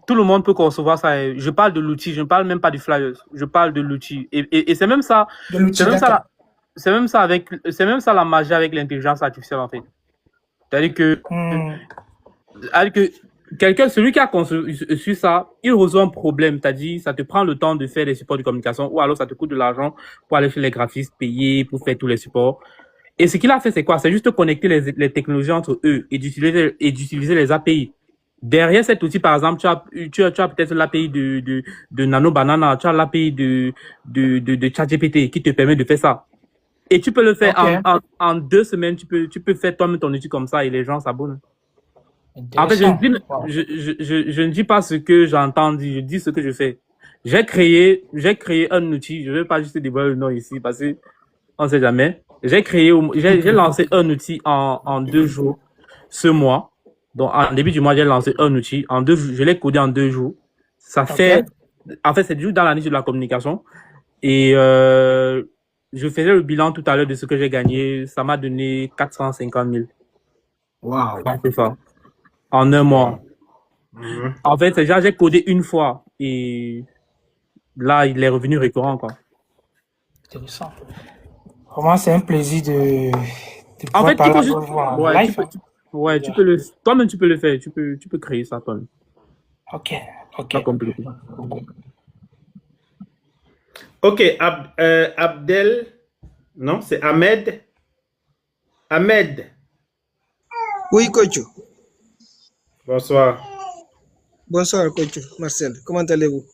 tout le monde peut concevoir ça. Je parle de l'outil, je ne parle même pas du flyers. Je parle de l'outil. Et c'est même ça. De l'outil, C'est même d'accord. ça, c'est même ça la magie avec l'intelligence artificielle, en fait. C'est-à-dire que quelqu'un, celui qui a conçu ça, il résout un problème. C'est-à-dire, ça te prend le temps de faire des supports de communication, ou alors ça te coûte de l'argent pour aller chez les graphistes, payer pour faire tous les supports. Et ce qu'il a fait, c'est quoi? C'est juste connecter les technologies entre eux et d'utiliser les API. Derrière cet outil, par exemple, tu as peut-être l'API de Nano Banana, tu as l'API de ChatGPT qui te permet de faire ça. Et tu peux le faire en 2 semaines, tu peux faire toi-même ton outil comme ça et les gens s'abonnent. En fait, je ne dis pas ce que j'entends dire, je dis ce que je fais. J'ai créé un outil, je ne vais pas juste dévoiler le nom ici parce que on sait jamais. J'ai lancé un outil en 2 jours ce mois. Donc, en début du mois, j'ai lancé un outil. En 2 jours, je l'ai codé en 2 jours. Ça fait, en fait, c'est juste dans la niche de la communication. Et, je faisais le bilan tout à l'heure de ce que j'ai gagné. Ça m'a donné 450 000. Waouh. C'est ça. En 1 mois. En fait, déjà, j'ai codé une fois. Et là, il est revenu récurrent, quoi. Intéressant. Vraiment, c'est un plaisir de En fait, parler toi-même, tu peux le faire. Tu peux créer ça, toi-même. Ok. Pas compliqué. Ok, Abdel, non, c'est Ahmed. Ahmed, Oui, coach. bonsoir. Bonsoir, coach Marcel. Comment allez-vous?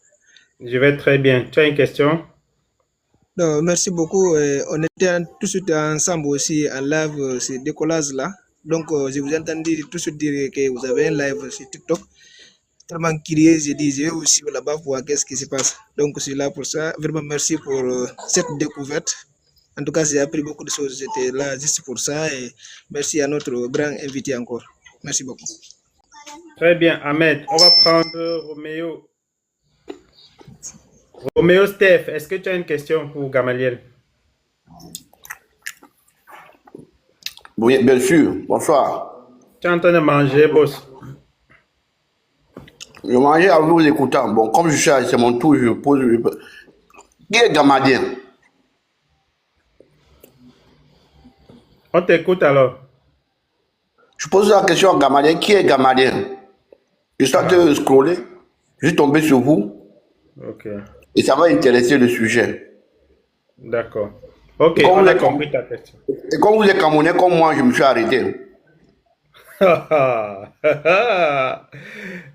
Je vais très bien. Tu as une question? Non, merci beaucoup. On était tout de suite ensemble aussi en live, ce décollage-là. Donc, je vous ai entendu tout de suite dire que vous avez un live sur TikTok. Tellement curieux, j'ai dit, je vais aussi là-bas pour voir qu'est-ce qui se passe. Donc, je suis là pour ça. Vraiment, merci pour cette découverte. En tout cas, j'ai appris beaucoup de choses. J'étais là juste pour ça. Et merci à notre grand invité encore. Merci beaucoup. Très bien, Ahmed. On va prendre Roméo. Roméo Steph, est-ce que tu as une question pour Gamaliel? Oui, bien sûr. Bonsoir. Tu es en train de manger, boss? Je mangeais avec vous écoutant. Bon, comme je suis c'est mon tour, je pose. Qui est Gamadien? On t'écoute alors. Je pose la question à Gamadien. Qui est Gamadien? Je suis en train de scroller. Je suis tombé sur vous. Ok. Et ça m'a intéressé le sujet. D'accord. Ok, Comme on vous a êtes- compris ta question. Et comme vous êtes Camerounais comme moi, je me suis arrêté.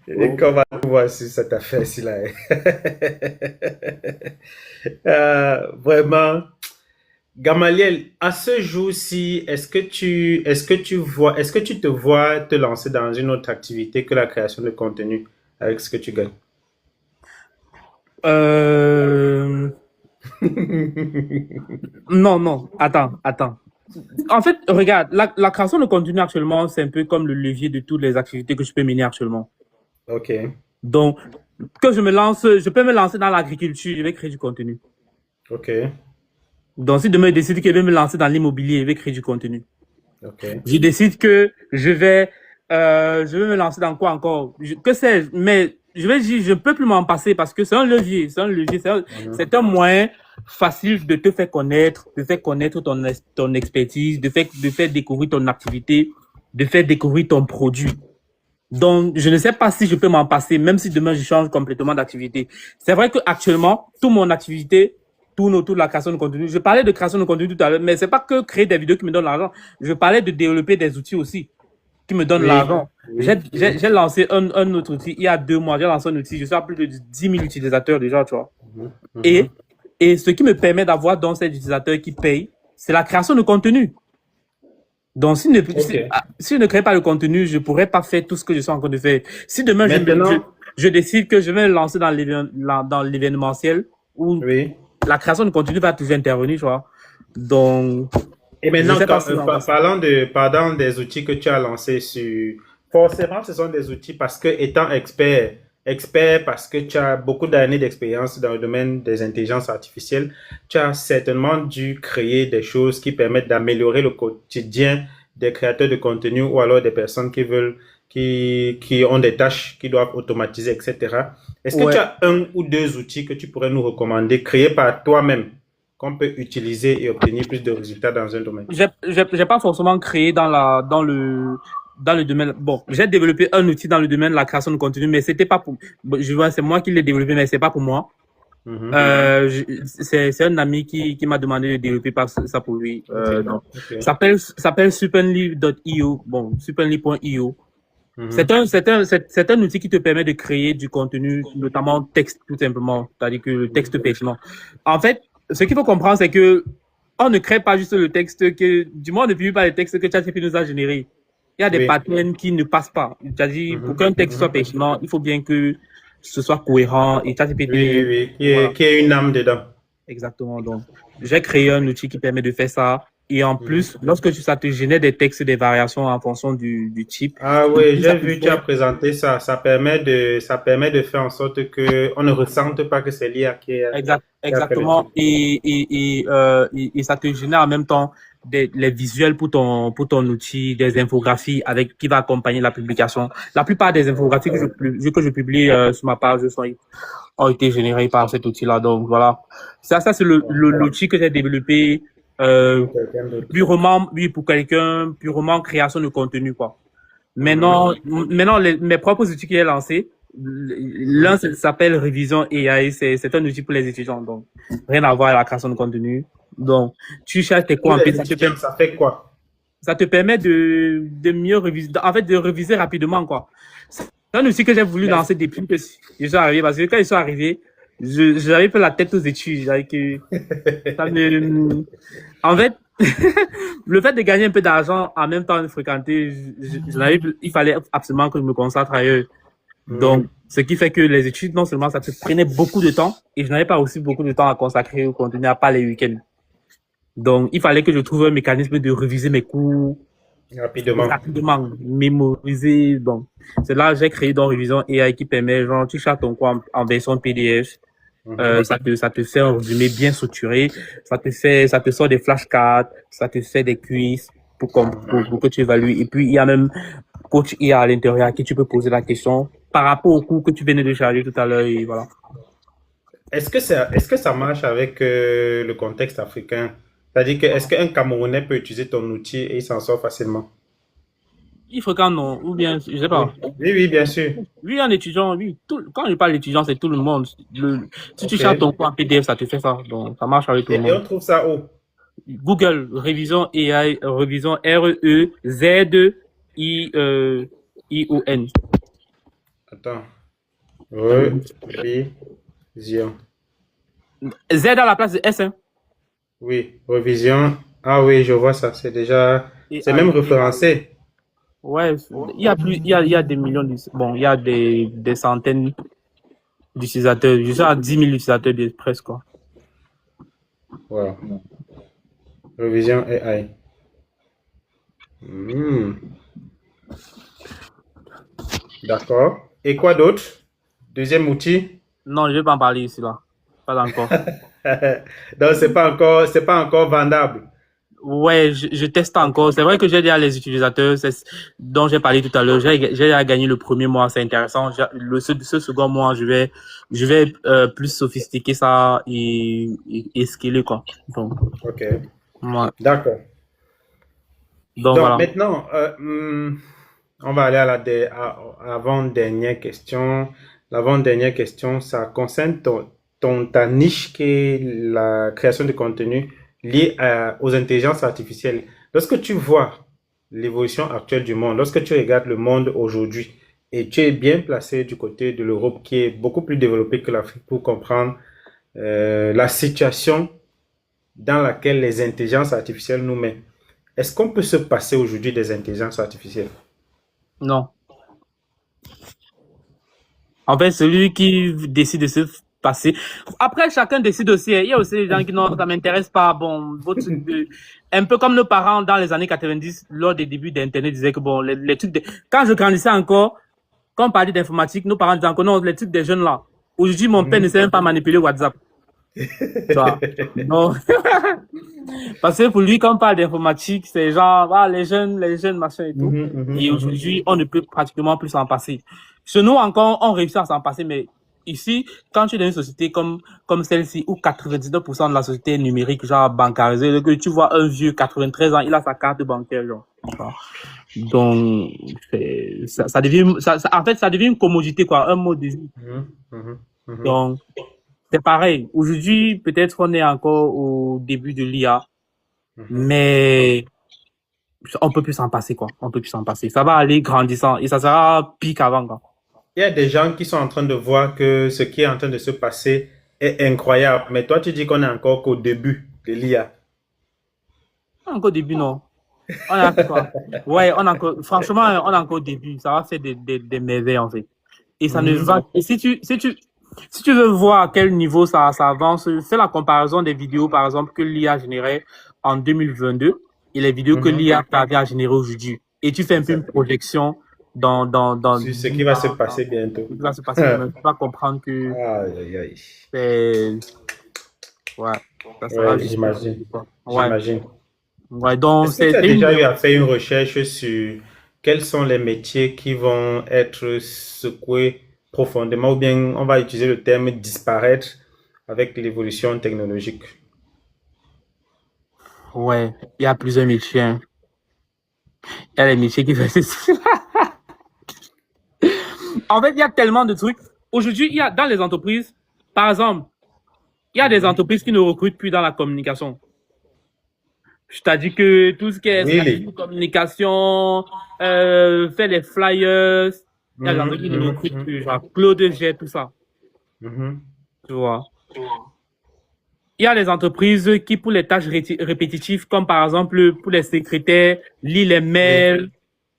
Et comment on voit sur cette affaire-ci là. Vraiment, Gamaliel, à ce jour-ci, est-ce que tu te vois te lancer dans une autre activité que la création de contenu avec ce que tu gagnes? Non, attends. En fait, regarde, la création de contenu actuellement, c'est un peu comme le levier de toutes les activités que je peux mener actuellement. Ok. Donc, je peux me lancer dans l'agriculture, je vais créer du contenu. Ok. Donc, si demain je décide que je vais me lancer dans l'immobilier, je vais créer du contenu. Ok. Je décide que je vais me lancer dans quoi encore? Que sais-je? Mais je vais dire, je ne peux plus m'en passer parce que c'est un levier, c'est un moyen facile de te faire connaître, de faire connaître ton expertise, de faire découvrir ton activité, de faire découvrir ton produit. Donc, je ne sais pas si je peux m'en passer, même si demain je change complètement d'activité. C'est vrai que actuellement, toute mon activité tourne autour de la création de contenu. Je parlais de création de contenu tout à l'heure, mais c'est pas que créer des vidéos qui me donnent l'argent. Je parlais de développer des outils aussi qui me donnent l'argent. J'ai lancé un autre outil il y a 2 mois. J'ai lancé un outil. Je suis à plus de 10 000 utilisateurs déjà, tu vois. Et ce qui me permet d'avoir donc ces utilisateurs qui payent, c'est la création de contenu. Donc, si je ne crée pas le contenu, je pourrais pas faire tout ce que je suis en train de faire. Si demain, je décide que je vais me lancer dans l'événementiel où la création de contenu va toujours intervenir, tu vois. Donc, et maintenant, parlant des outils que tu as lancés forcément, ce sont des outils parce que étant expert parce que tu as beaucoup d'années d'expérience dans le domaine des intelligences artificielles, tu as certainement dû créer des choses qui permettent d'améliorer le quotidien des créateurs de contenu ou alors des personnes qui ont des tâches qui doivent automatiser, etc. Est-ce que tu as 1 ou 2 outils que tu pourrais nous recommander, créés par toi-même, qu'on peut utiliser et obtenir plus de résultats dans un domaine? J'ai pas forcément créé dans le domaine. Bon, j'ai développé un outil dans le domaine de la création de contenu, mais c'était pas pour. Je vois, c'est moi qui l'ai développé, mais c'est pas pour moi. C'est un ami qui m'a demandé de développer ça pour lui. Ça s'appelle Supernly.io. Bon, Supernly.io. C'est un outil qui te permet de créer du contenu, notamment texte, tout simplement. C'est-à-dire que le texte pertinent. En fait, ce qu'il faut comprendre, c'est que on ne crée pas juste le texte du moins, on ne publie pas le texte que ChatGPT nous a généré. Il y a des patterns qui ne passent pas. C'est-à-dire, pour qu'un texte soit pertinent, il faut bien que ce soit cohérent et ChatGPT. Qui ait une âme dedans. Exactement. Donc, j'ai créé un outil qui permet de faire ça. Et en plus, lorsque ça te génère des textes, des variations en fonction du type. Ah oui, j'ai vu, tu as présenté ça. Ça permet de faire en sorte que on ne ressente pas que c'est lié à qui. Exactement. Et ça te génère en même temps les visuels pour ton outil, des infographies qui va accompagner la publication. La plupart des infographies que je publie sur ma page ont été générées par cet outil-là. Donc voilà. Ça c'est l'outil que j'ai développé. Purement création de contenu, quoi. Maintenant, mes propres outils que j'ai lancés, l'un s'appelle Révision AI, c'est un outil pour les étudiants, donc rien à voir avec la création de contenu. Donc, tu cherches tes cours en PDF. Ça fait quoi? Ça te permet de mieux réviser, en fait, de réviser rapidement, quoi. C'est un outil que j'ai voulu lancer depuis que je suis arrivé, parce que quand je suis arrivé, j'avais fait la tête aux études. En fait, le fait de gagner un peu d'argent en même temps de fréquenter, il fallait absolument que je me consacre ailleurs. Donc, ce qui fait que les études, non seulement ça te prenait beaucoup de temps, et je n'avais pas aussi beaucoup de temps à consacrer au contenu, à part les week-ends. Donc, il fallait que je trouve un mécanisme de réviser mes cours rapidement, mémoriser. Donc, c'est là que j'ai créé dans Révision AI qui permet, genre, tu cherches ton cours en version PDF. Ça te fait un résumé bien structuré, ça te sort des flashcards, ça te fait des quiz pour que tu évalues. Et puis, il y a même coach IA à l'intérieur à qui tu peux poser la question par rapport au cours que tu venais de charger tout à l'heure, et voilà. Est-ce que ça marche avec le contexte africain? C'est-à-dire que est-ce qu'un Camerounais peut utiliser ton outil et il s'en sort facilement? Il fréquente, non, ou bien, je sais pas. Oui, bien sûr. Oui, un étudiant, oui. Quand je parle d'étudiant, c'est tout le monde. Si tu cherches ton cours en PDF, ça te fait ça. Donc, ça marche avec tout le monde. Et on trouve ça où? Google, Révision AI, Révision REEZION. Attends. Révision. Z à la place de S, hein? Oui, Révision. Ah oui, je vois ça. C'est déjà, c'est même référencé. Ouais, il y a des millions il y a des centaines d'utilisateurs. Je suis à 10 000 utilisateurs presque, quoi. Wow. Révision AI. D'accord. Et quoi d'autre? Deuxième outil? Non, je vais pas en parler ici, là. Pas encore. Donc, c'est pas encore vendable. Ouais, je teste encore. C'est vrai que j'ai déjà les utilisateurs dont j'ai parlé tout à l'heure. J'ai déjà gagné le premier mois, c'est intéressant. Ce second mois, je vais plus sophistiquer ça et scaler quoi. Donc, Ok, ouais. d'accord. Donc Donc voilà. maintenant, on va aller à l'avant-dernière question. L'avant-dernière question, ça concerne ta niche qui est la création de contenu lié aux intelligences artificielles. Lorsque tu vois l'évolution actuelle du monde, lorsque tu regardes le monde aujourd'hui, et tu es bien placé du côté de l'Europe qui est beaucoup plus développée que l'Afrique pour comprendre la situation dans laquelle les intelligences artificielles nous mettent. Est-ce qu'on peut se passer aujourd'hui des intelligences artificielles? Non. En fait, celui qui décide de se passer. Après, chacun décide aussi. Il y a aussi des gens qui non, ça m'intéresse pas. Bon, un peu comme nos parents dans les années 90, lors des débuts d'Internet, disaient que bon, les trucs quand je grandissais encore, quand on parlait d'informatique, nos parents disaient encore non, les trucs des jeunes là. Aujourd'hui, mon père ne sait même pas manipuler WhatsApp. Tu vois. Non. Parce que pour lui, quand on parle d'informatique, c'est genre, ah, les jeunes, machin et tout. Et aujourd'hui, on ne peut pratiquement plus s'en passer. Chez nous, encore, on réussit à s'en passer, mais ici, quand tu es dans une société comme celle-ci, où 99% de la société est numérique, genre bancarisée, que tu vois un vieux 93 ans, il a sa carte bancaire, genre. Donc, ça devient, en fait, ça devient une commodité, quoi, un mode de vie. Donc, c'est pareil. Aujourd'hui, peut-être on est encore au début de l'IA, mais on peut plus s'en passer, quoi. On peut plus s'en passer. Ça va aller grandissant et ça sera pire qu'avant, quoi. Il y a des gens qui sont en train de voir que ce qui est en train de se passer est incroyable. Mais toi, tu dis qu'on est encore qu'au début de l'IA. Encore au début, non. On a quoi? Ouais, franchement, on est encore au début. Ça va faire des merveilles, en fait. Et ça ne va, et si tu veux voir à quel niveau ça avance, fais la comparaison des vidéos, par exemple, que l'IA générait en 2022 et les vidéos que l'IA tarde à générer aujourd'hui. Et tu fais un peu une projection dans sur ce qui va se passer bientôt. Ce qui va se passer demain. Tu vas comprendre que c'est, ouais, ça sera j'imagine. Ouais. J'imagine. Ouais, donc Est-ce que tu as déjà eu à faire une recherche sur quels sont les métiers qui vont être secoués profondément, ou bien on va utiliser le terme disparaître avec l'évolution technologique? Ouais, il y a plusieurs métiers. Hein. Il y a les métiers qui font En fait, il y a tellement de trucs. Aujourd'hui, il y a dans les entreprises, par exemple, il y a des entreprises qui ne recrutent plus dans la communication. Je t'ai dit que tout ce qui est communication, faire les flyers, il y a des entreprises qui ne recrutent plus, genre Claude G, tout ça. Tu vois. Il y a des entreprises qui, pour les tâches répétitives, comme par exemple pour les secrétaires, lire les mails,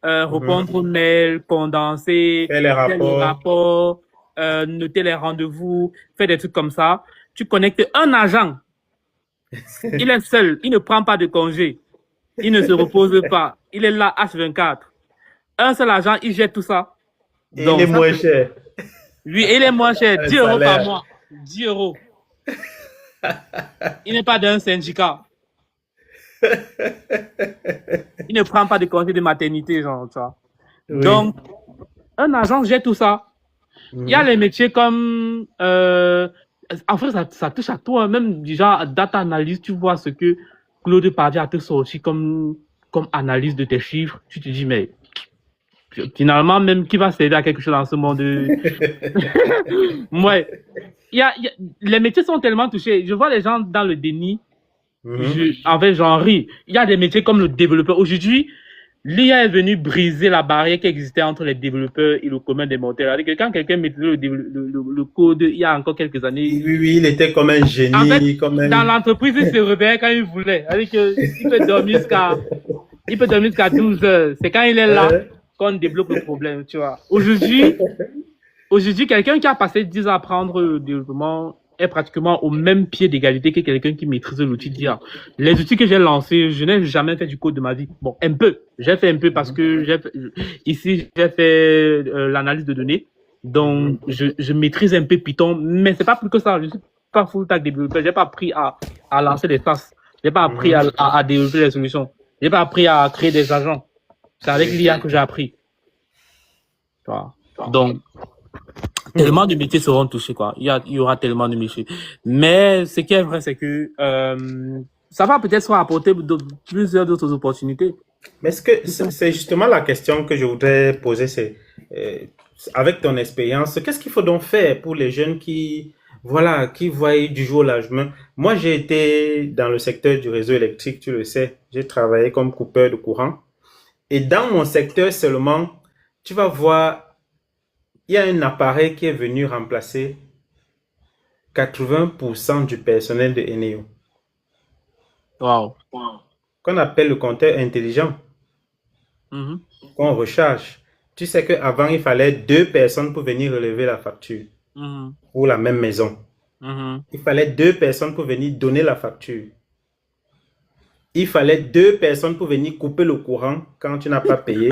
répondre aux mails, condenser, faire les rapports, noter les rendez-vous, faire des trucs comme ça. Tu connectes un agent. Il est seul, il ne prend pas de congé, il ne se repose pas, il est là H24. Un seul agent, il gère tout ça. Donc, il est moins cher. Lui, il est moins cher, 10 euros par mois. 10 euros. Il n'est pas d'un syndicat. Il ne prend pas de congé de maternité, genre, tu vois. Oui. Donc, un agent gère tout ça. Il y a les métiers comme... en fait, ça touche à toi, même déjà data analyse, tu vois ce que Claude Pardieu a te sorti comme analyse de tes chiffres. Tu te dis, mais finalement, même qui va servir à quelque chose dans ce monde? Ouais. Les métiers sont tellement touchés. Je vois les gens dans le déni. En fait, j'en ris. Il y a des métiers comme le développeur. Aujourd'hui, l'IA est venue briser la barrière qui existait entre les développeurs et le commun des mortels. Quand quelqu'un maîtrisait le code il y a encore quelques années. Oui, il était comme un génie. En fait, dans l'entreprise, il se réveillait quand il voulait. Il peut dormir jusqu'à 12 heures. C'est quand il est là qu'on débloque le problème, tu vois. Aujourd'hui, quelqu'un qui a passé 10 ans à apprendre le développement est pratiquement au même pied d'égalité que quelqu'un qui maîtrise l'outil d'IA. Les outils que j'ai lancés, je n'ai jamais fait du code de ma vie. Bon, un peu. J'ai fait un peu parce que ici, j'ai fait l'analyse de données. Donc, je maîtrise un peu Python, mais c'est pas plus que ça. Je suis pas full stack développeur. J'ai pas appris à lancer des SaaS. J'ai pas appris à développer les solutions. J'ai pas appris à créer des agents. C'est avec l'IA que j'ai appris. Tu vois. Donc, tellement de métiers seront touchés, quoi. Il y aura tellement de métiers. Mais ce qui est vrai, c'est que ça va peut-être apporter plusieurs d'autres opportunités. Mais est-ce que c'est justement la question que je voudrais poser, c'est avec ton expérience, qu'est-ce qu'il faut donc faire pour les jeunes qui voient du jour au lendemain? Moi, j'ai été dans le secteur du réseau électrique, tu le sais. J'ai travaillé comme coupeur de courant. Et dans mon secteur seulement, tu vas voir, il y a un appareil qui est venu remplacer 80% du personnel de Eneo. Wow. Qu'on appelle le compteur intelligent. Qu'on recharge. Tu sais qu'avant, il fallait 2 personnes pour venir relever la facture pour la même maison. Il fallait 2 personnes pour venir donner la facture. Il fallait 2 personnes pour venir couper le courant quand tu n'as pas payé.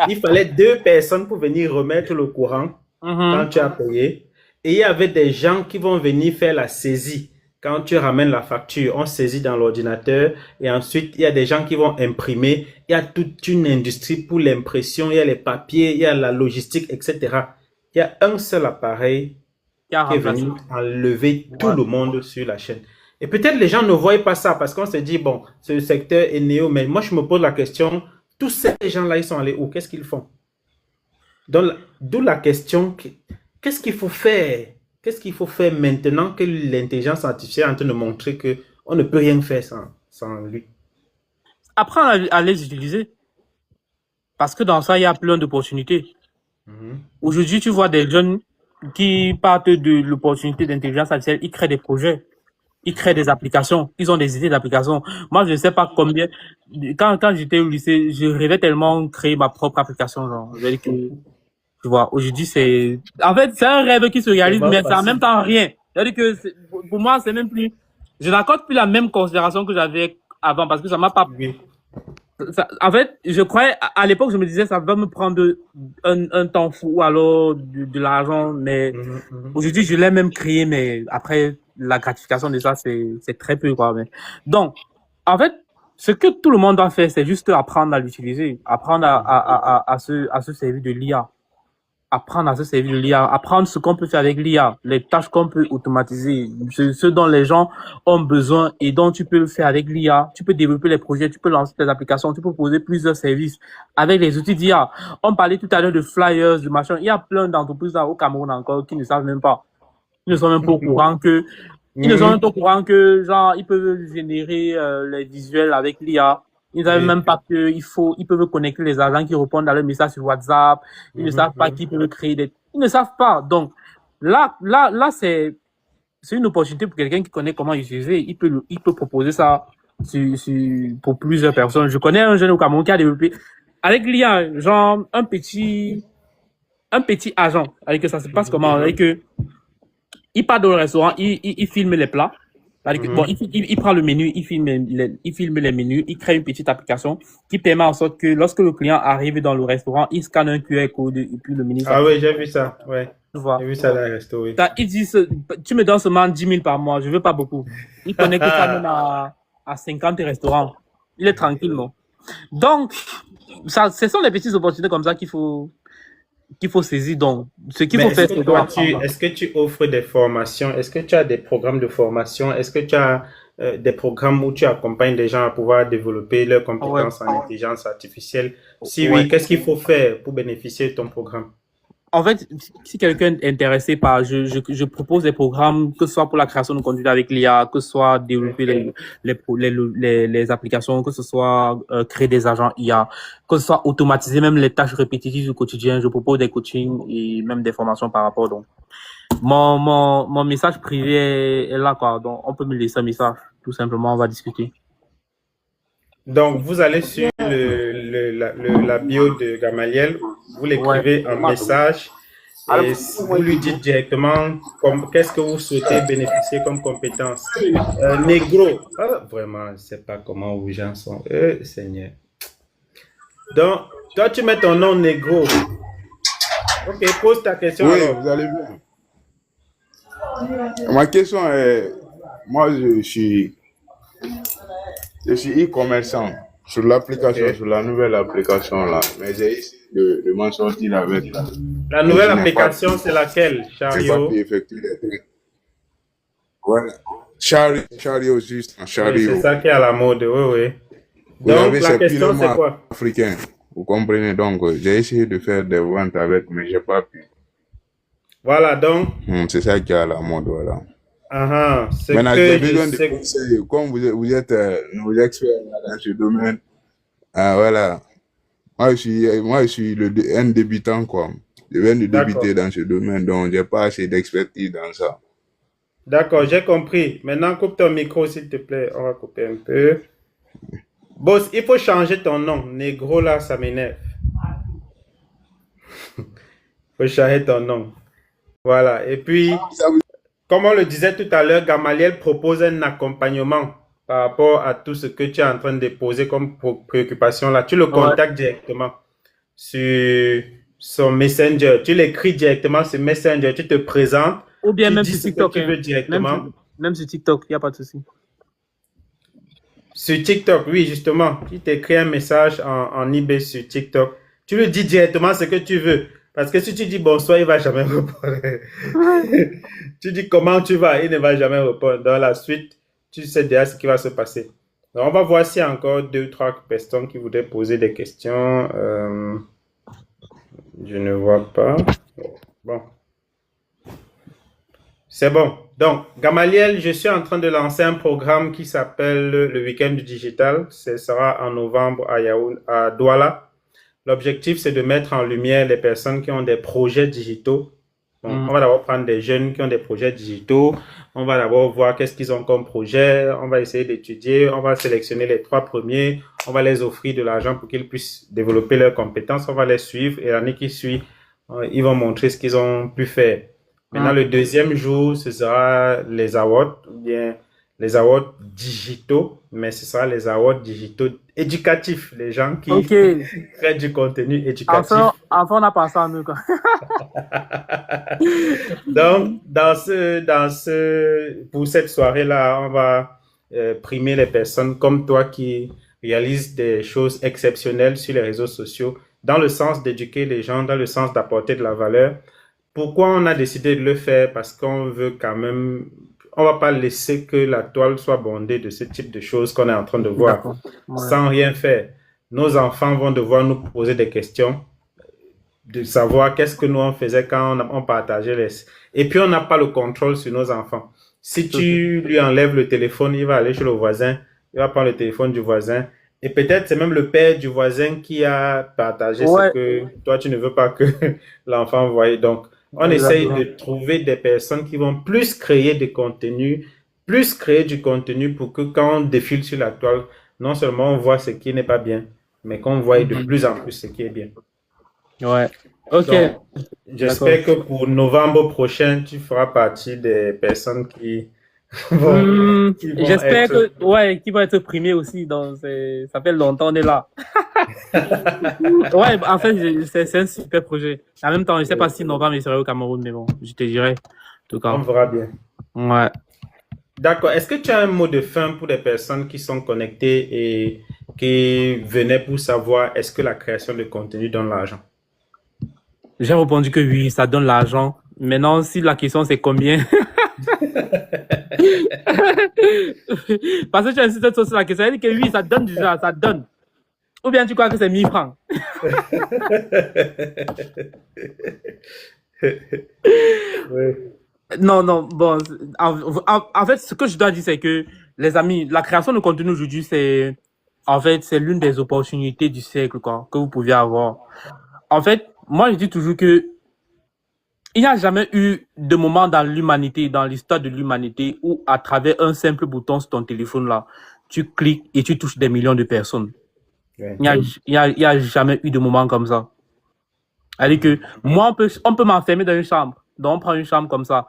Il fallait 2 personnes pour venir remettre le courant quand tu as payé. Et il y avait des gens qui vont venir faire la saisie. Quand tu ramènes la facture, on saisit dans l'ordinateur et ensuite, il y a des gens qui vont imprimer. Il y a toute une industrie pour l'impression, il y a les papiers, il y a la logistique, etc. Il y a un seul appareil qui est venu enlever tout le monde sur la chaîne. Et peut-être les gens ne voient pas ça parce qu'on se dit, bon, c'est le secteur Eneo, mais moi, je me pose la question, tous ces gens-là, ils sont allés où? Qu'est-ce qu'ils font? Donc, d'où la question, qu'est-ce qu'il faut faire? Qu'est-ce qu'il faut faire maintenant que l'intelligence artificielle est en train de montrer qu'on ne peut rien faire sans lui? Apprendre à les utiliser. Parce que dans ça, il y a plein d'opportunités. Aujourd'hui, tu vois des jeunes qui partent de l'opportunité d'intelligence artificielle, ils créent des projets, ils créent des applications, ils ont des idées d'applications. Moi, je ne sais pas combien. Quand j'étais au lycée, je rêvais tellement de créer ma propre application. Genre. Tu vois, aujourd'hui, c'est un rêve qui se réalise, mais c'est en même temps rien. C'est-à-dire que pour moi, c'est même plus, je n'accorde plus la même considération que j'avais avant parce que ça m'a pas. En fait, je croyais, à l'époque, je me disais, ça va me prendre un temps fou ou alors de l'argent, mais aujourd'hui, je l'ai même créé, mais après, la gratification de ça, c'est très peu, quoi. Mais... Donc, en fait, ce que tout le monde doit faire, c'est juste apprendre à l'utiliser, apprendre à se servir de l'IA. Apprendre à se servir de l'IA, apprendre ce qu'on peut faire avec l'IA, les tâches qu'on peut automatiser, ce dont les gens ont besoin et dont tu peux le faire avec l'IA. Tu peux développer les projets, tu peux lancer des applications, tu peux proposer plusieurs services avec les outils d'IA. On parlait tout à l'heure de flyers, de machin. Il y a plein d'entreprises au Cameroun encore qui ne savent même pas. Ils ne sont même pas au courant que, genre, ils peuvent générer les visuels avec l'IA. Ils ne savent même pas ils peuvent connecter les agents qui répondent à leurs messages sur WhatsApp. Ils ne savent pas qu'ils peuvent créer ils ne savent pas. Donc, là, c'est une opportunité pour quelqu'un qui connaît comment utiliser. Il peut proposer ça pour plusieurs personnes. Je connais un jeune au Cameroun qui a développé avec l'IA, genre, un petit agent. Avec que ça se passe comment? Avec que, il part dans le restaurant, il filme les plats. Bon, il prend le menu, il filme les menus, il crée une petite application qui permet en sorte que lorsque le client arrive dans le restaurant, il scanne un QR code et puis le menu. Ah oui, j'ai vu ça, ouais. Tu vois. J'ai vu ça dans le resto, oui. Il dit, tu me donnes seulement 10 000 par mois, je veux pas beaucoup. Il connecte ça même à 50 restaurants. Il est tranquille, non? Donc, ce sont des petites opportunités comme ça qu'il faut saisir. Donc, ce qu'il faut faire, c'est est-ce que tu offres des formations? Est-ce que tu as des programmes de formation? Est-ce que tu as des programmes où tu accompagnes des gens à pouvoir développer leurs compétences en intelligence artificielle? Si oui, qu'est-ce qu'il faut faire pour bénéficier de ton programme? En fait, si quelqu'un est intéressé par, je propose des programmes, que ce soit pour la création de contenu avec l'IA, que ce soit développer les applications, que ce soit créer des agents IA, que ce soit automatiser même les tâches répétitives du quotidien. Je propose des coachings et même des formations par rapport. Donc, mon message privé est là, quoi. Donc, on peut me laisser un message. Tout simplement, on va discuter. Donc, vous allez sur la bio de Gamaliel, vous l'écrivez en message et vous lui dites directement qu'est-ce que vous souhaitez bénéficier comme compétence. Négro, vraiment, je ne sais pas comment vos gens sont. Seigneur. Donc, toi, tu mets ton nom Négro. Ok, pose ta question. Oui, alors. vous allez bien. Ma question est, moi, je suis Je suis e-commerçant sur l'application, Ok. sur la nouvelle application là. Mais j'ai essayé de m'en sortir avec. La Mais nouvelle je n'ai pas application, c'est laquelle, J'ai pas pu Chariot? effectuer les trucs. Voilà. Chariot, juste un Oui, c'est chariot. ça qui est à la mode, oui, oui. Vous Donc, avez la ces question, c'est purement quoi? africains. Vous comprenez? Donc, j'ai essayé de faire des ventes avec, mais j'ai pas pu. Voilà, donc, C'est ça qui est à la mode, voilà. ce Maintenant, que j'ai je besoin de sais. conseils. Comme vous êtes nos experts là, dans ce domaine, voilà. Moi, je suis un débutant, quoi. Je viens de D'accord. débuter dans ce domaine, donc j'ai pas assez d'expertise dans ça. D'accord, j'ai compris. Maintenant, coupe ton micro, s'il te plaît. On va couper un peu. Boss, il faut changer ton nom. Négro, là, ça m'énerve. Il faut changer ton nom. Voilà. Et puis, Ça vous- comme on le disait tout à l'heure, Gamaliel propose un accompagnement par rapport à tout ce que tu es en train de poser comme préoccupation là. Tu le Ouais. contactes directement sur son Messenger. Tu l'écris directement sur Messenger. Tu te présentes. Ou bien Tu même dis sur ce que TikTok. tu veux Même directement. même sur TikTok, il n'y a pas de souci. Sur TikTok, oui, justement. Tu t'écris un message en eBay sur TikTok. Tu lui dis directement ce que tu veux. Parce que si tu dis bonsoir, il ne va jamais répondre. Tu dis comment tu vas, il ne va jamais répondre. Dans la suite, tu sais déjà ce qui va se passer. Donc, on va voir s'il y a encore 2-3 personnes qui voudraient poser des questions. Je ne vois pas. Bon. C'est bon. Donc, Gamaliel, je suis en train de lancer un programme qui s'appelle le Week-end du Digital. Ce sera en novembre à Douala. L'objectif, c'est de mettre en lumière les personnes qui ont des projets digitaux. Bon, on va d'abord prendre des jeunes qui ont des projets digitaux. On va d'abord voir qu'est-ce qu'ils ont comme projet. On va essayer d'étudier. On va sélectionner les 3 premiers. On va les offrir de l'argent pour qu'ils puissent développer leurs compétences. On va les suivre. Et l'année qui suit, ils vont montrer ce qu'ils ont pu faire. Maintenant, le deuxième jour, ce sera les awards, ou bien les awards digitaux, mais ce sera les awards digitaux éducatifs, les gens qui Ok. créent du contenu éducatif. Enfin, on a pensé à nous, quoi. Donc, pour cette soirée-là, on va primer les personnes comme toi qui réalisent des choses exceptionnelles sur les réseaux sociaux, dans le sens d'éduquer les gens, dans le sens d'apporter de la valeur. Pourquoi on a décidé de le faire? Parce qu'on veut quand même, on va pas laisser que la toile soit bondée de ce type de choses qu'on est en train de voir, D'accord. Ouais. sans rien faire. Nos enfants vont devoir nous poser des questions, de savoir qu'est-ce que nous on faisait quand on partageait les... Et puis on n'a pas le contrôle sur nos enfants. Si tu lui enlèves le téléphone, il va aller chez le voisin, il va prendre le téléphone du voisin. Et peut-être c'est même le père du voisin qui a partagé Ouais. ce que toi tu ne veux pas que l'enfant voie. Donc, on essaye de trouver des personnes qui vont plus créer des contenus, plus créer du contenu pour que quand on défile sur la toile, non seulement on voit ce qui n'est pas bien, mais qu'on voit de plus en plus ce qui est bien. Ouais. Ok. Donc, j'espère que pour novembre prochain, tu feras partie des personnes qui vont J'espère être... qu'ils vont être primés aussi. Donc, ça fait longtemps on est là. Ouais, en fait, c'est un super projet. En même temps, je ne sais pas si novembre il serait au Cameroun, mais bon, je te dirai. En tout cas. On verra bien. Ouais. D'accord. Est-ce que tu as un mot de fin pour les personnes qui sont connectées et qui venaient pour savoir est-ce que la création de contenu donne l'argent? J'ai répondu que oui, ça donne l'argent. Maintenant, si la question c'est combien? Parce que tu insistes sur la question, elle dit que oui, ça donne déjà, ça donne. Ou bien tu crois que c'est 1000 francs? Oui. Non, bon, en fait, ce que je dois dire, c'est que, les amis, la création de contenu aujourd'hui, c'est l'une des opportunités du siècle, quoi, que vous pouvez avoir. En fait, moi, je dis toujours que il n'y a jamais eu de moment dans l'humanité, dans l'histoire de l'humanité, où à travers un simple bouton sur ton téléphone là, tu cliques et tu touches des millions de personnes. Ouais. Il y a jamais eu de moment comme ça. C'est-à-dire que moi, on peut m'enfermer dans une chambre. Donc, on prend une chambre comme ça.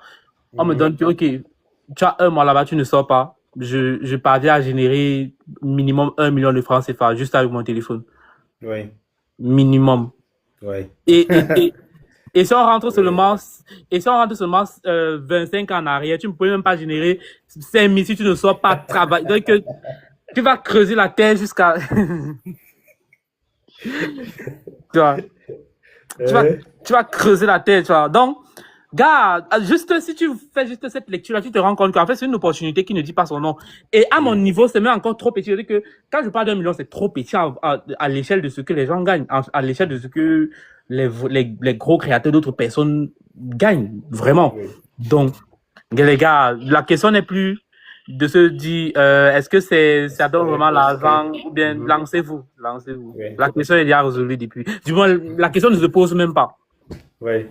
On me donne, ok, tu as un mois là-bas, tu ne sors pas. Je parviens à générer minimum 1 million de francs CFA juste avec mon téléphone. Oui. Minimum. Oui. Et si on rentre seulement 25 ans en arrière, tu ne peux même pas générer 5 000 si tu ne sors pas travailler. Donc, Tu vas creuser la terre jusqu'à... tu vois, tu vas, Euh, tu vas creuser la terre, tu vois. Donc, gars, juste si tu fais juste cette lecture-là, tu te rends compte qu'en fait, c'est une opportunité qui ne dit pas son nom. Et à mon niveau, c'est même encore trop petit. Je veux dire que quand je parle d'1 million, c'est trop petit à l'échelle de ce que les gens gagnent, à l'échelle de ce que les gros créateurs d'autres personnes gagnent, vraiment. oui. Donc, les gars, la question n'est plus de se dire, est-ce que ça donne vraiment l'argent ou bien Mhm. lancez-vous, lancez-vous. Oui. La question est déjà résolue depuis. Du moins, la question ne se pose même pas. Oui.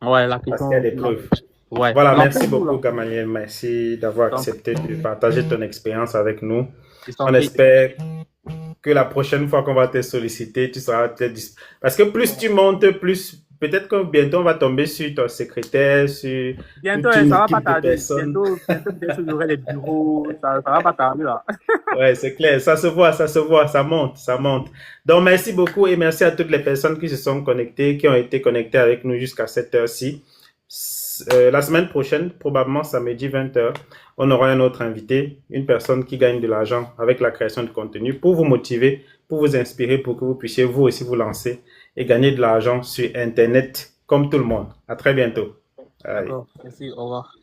Ouais, la Parce qu'il y a question. des preuves. Ouais. Voilà, merci Lancez-vous, beaucoup, là. Gamaliel. Merci d'avoir Donc, accepté de partager ton expérience avec nous. je t'en On prie. espère que la prochaine fois qu'on va te solliciter, tu seras peut-être parce que plus tu montes, plus peut-être que bientôt on va tomber sur ton secrétaire, sur Bientôt, toute une ça va pas équipe de tarder. personnes. Bientôt, j'aurai les bureaux. Ça va pas tarder, là. Ouais, c'est clair, ça se voit, ça monte, ça monte. Donc, merci beaucoup et merci à toutes les personnes qui se sont connectées, qui ont été connectées avec nous jusqu'à cette heure-ci. La semaine prochaine, probablement samedi 20h, on aura un autre invité, une personne qui gagne de l'argent avec la création de contenu pour vous motiver, pour vous inspirer, pour que vous puissiez vous aussi vous lancer et gagner de l'argent sur Internet comme tout le monde. À très bientôt. Bye. D'accord. Merci. Au revoir.